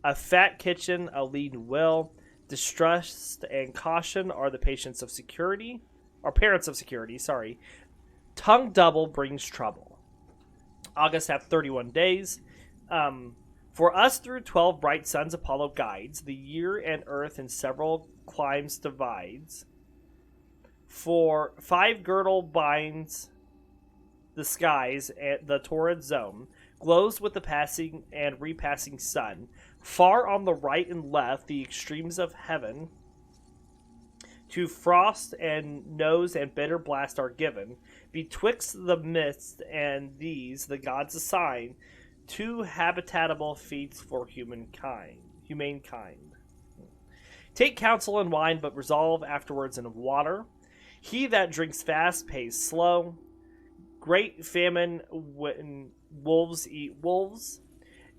A fat kitchen, a lean will. Distrust and caution are the patients of security. Or parents of security, sorry. Tongue double brings trouble. August have 31 days. For us through 12 bright suns Apollo guides. The year and earth in several climes divides. For 5 girdle binds the skies, and the torrid zone glows with the passing and repassing sun. Far on the right and left, the extremes of heaven to frost and nose and bitter blast are given. Betwixt the mist and these, the gods assign 2 habitable feats for humane kind. Take counsel in wine, but resolve afterwards in water. He that drinks fast pays slow. Great famine when wolves eat wolves.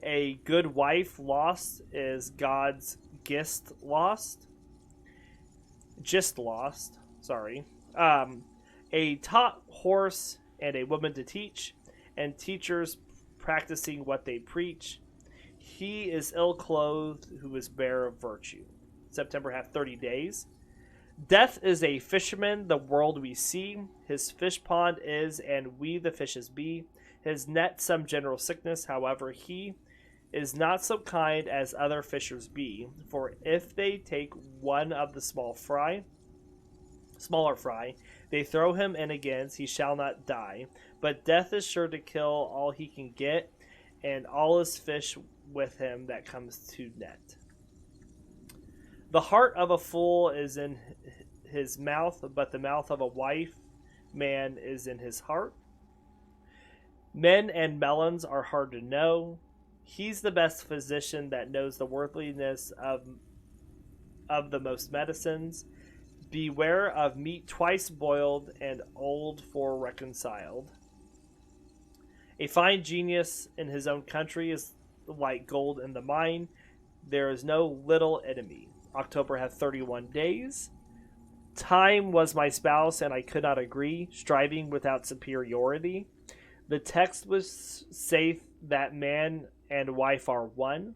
A good wife lost is God's gist lost. Just lost, sorry. A taught horse and a woman to teach, and teachers practicing what they preach. He is ill-clothed who is bare of virtue. September hath 30 days. Death is a fisherman, the world we see. His fish pond is, and we the fishes be. His net some general sickness, however, he is not so kind as other fishers be. For if they take one of the smaller fry, they throw him in again, he shall not die. But death is sure to kill all he can get, and all his fish with him that comes to net. The heart of a fool is in his mouth, but the mouth of a wife man is in his heart. Men and melons are hard to know. He's the best physician that knows the worthiness of the most medicines. Beware of meat twice boiled and old for reconciled. A fine genius in his own country is like gold in the mine. There is no little enemy. October hath 31 days. Time was my spouse, and I could not agree, striving without superiority. The text was saith that man and wife are one,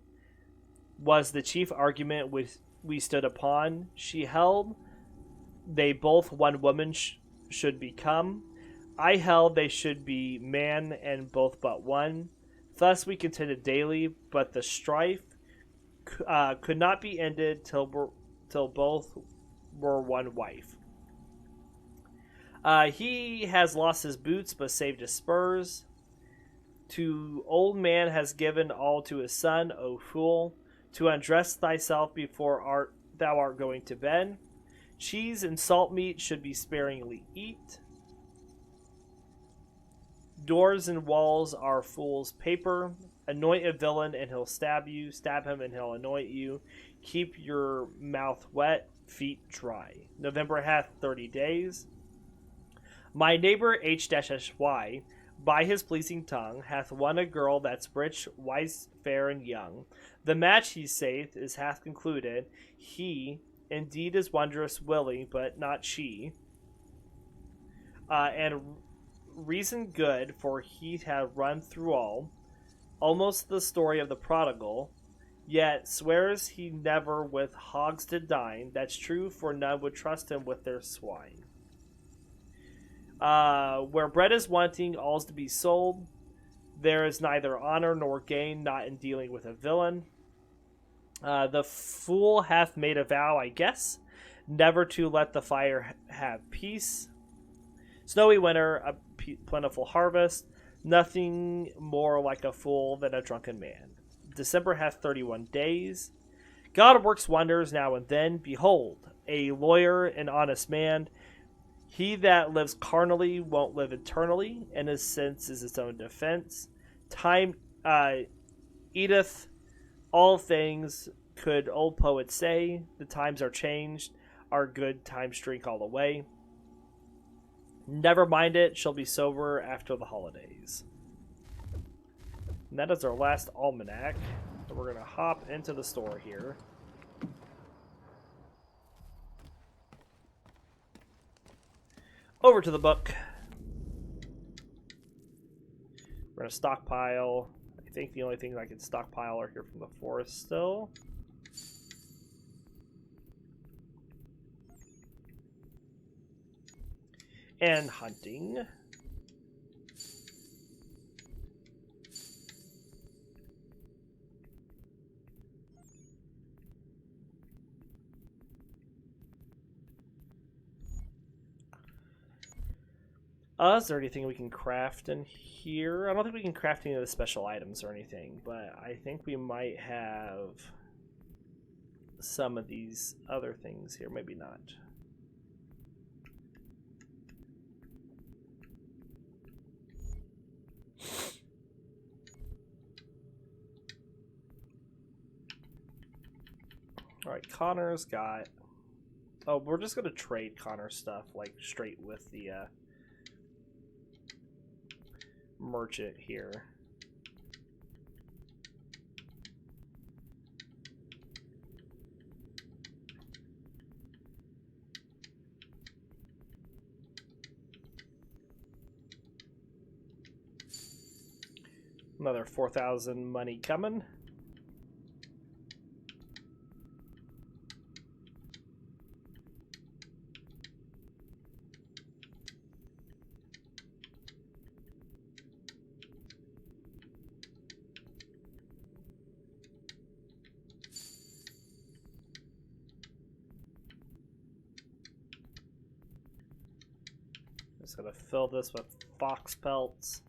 was the chief argument which we stood upon. She held they both one woman should become. I held they should be man and both but one. Thus we contended daily, but the strife could not be ended till both were one wife. He has lost his boots, but saved his spurs. To old man has given all to his son, O fool, to undress thyself before thou art going to bed. Cheese and salt meat should be sparingly eat. Doors and walls are fool's paper. Anoint a villain and he'll stab you. Stab him and he'll anoint you. Keep your mouth wet, feet dry. November hath 30 days. My neighbor H-Y, by his pleasing tongue, hath won a girl that's rich, wise, fair, and young. The match, he saith, is half concluded. He Indeed is wondrous Willie, but not she. And reason good, for he had run through all, almost the story of the prodigal, yet swears he never with hogs did dine. That's true, for none would trust him with their swine. Where bread is wanting, all's to be sold. There is neither honor nor gain, not in dealing with a villain. The fool hath made a vow, I guess, never to let the fire have peace. Snowy winter, a plentiful harvest, nothing more like a fool than a drunken man. December hath 31 days. God works wonders now and then. Behold, a lawyer, an honest man. He that lives carnally won't live eternally, and his sense is his own defense. Time eateth all things, could old poets say. The times are changed, our good times drink all away. Never mind it, shall be sober after the holidays. And that is our last almanac. So we're going to hop into the store here. Over to the book. We're going to stockpile. I think the only things I can stockpile are here from the forest still. And hunting. Is there anything we can craft in here? I don't think we can craft any of the special items or anything, but I think we might have some of these other things here. Maybe not. Alright, Connor's got... Oh, we're just going to trade Connor's stuff, like, straight with the merchant here. Another 4,000 money coming. Just gonna fill this with fox pelts.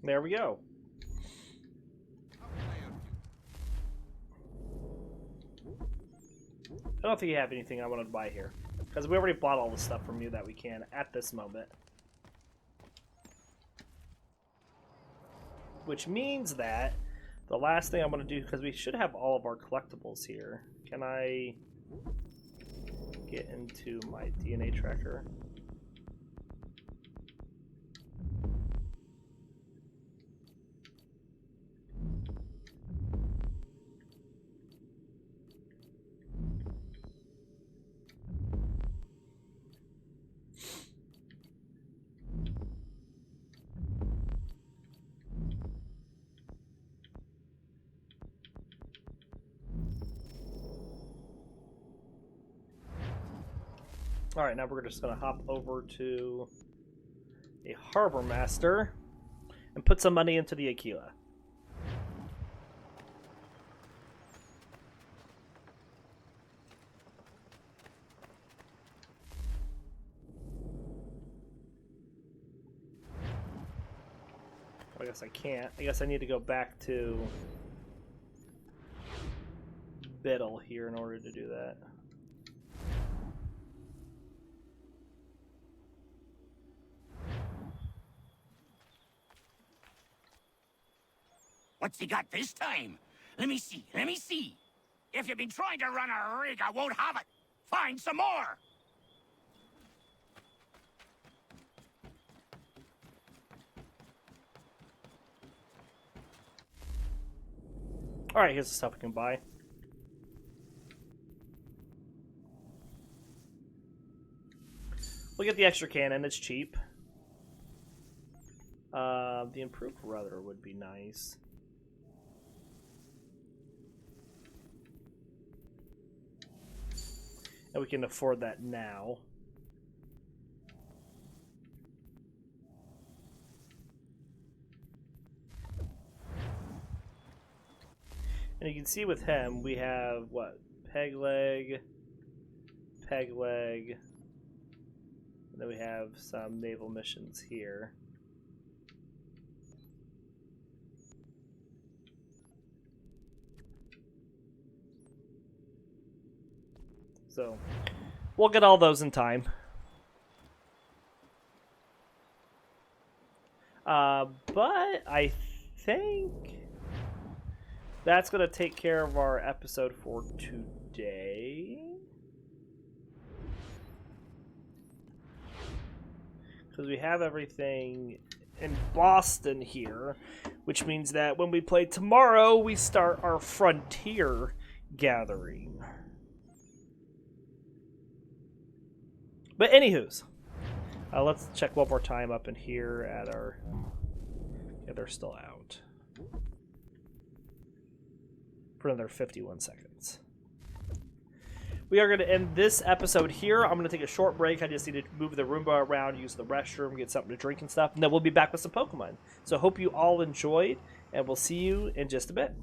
There we go. I don't think you have anything I wanted to buy here, because we already bought all the stuff from you that we can at this moment. Which means that the last thing I'm going to do, because we should have all of our collectibles here. Can I get into my DNA tracker? Alright, now we're just going to hop over to a harbor master and put some money into the Aquila. I guess I can't. I guess I need to go back to Biddle here in order to do that.
What's he got this time? Let me see, let me see. If you've been trying to run a rig, I won't have it. Find some more.
Alright, here's the stuff we can buy. We'll get the extra cannon, it's cheap. The improved rudder would be nice. And we can afford that now. And you can see with him, we have, what? Peg leg. And then we have some naval missions here. So, we'll get all those in time. But I think that's going to take care of our episode for today. Because we have everything in Boston here, which means that when we play tomorrow, we start our Frontier gathering. But anywho's, let's check one more time up in here at our... Yeah, they're still out. For another 51 seconds. We are going to end this episode here. I'm going to take a short break. I just need to move the Roomba around, use the restroom, get something to drink and stuff. And then we'll be back with some Pokemon. So hope you all enjoyed, and we'll see you in just a bit.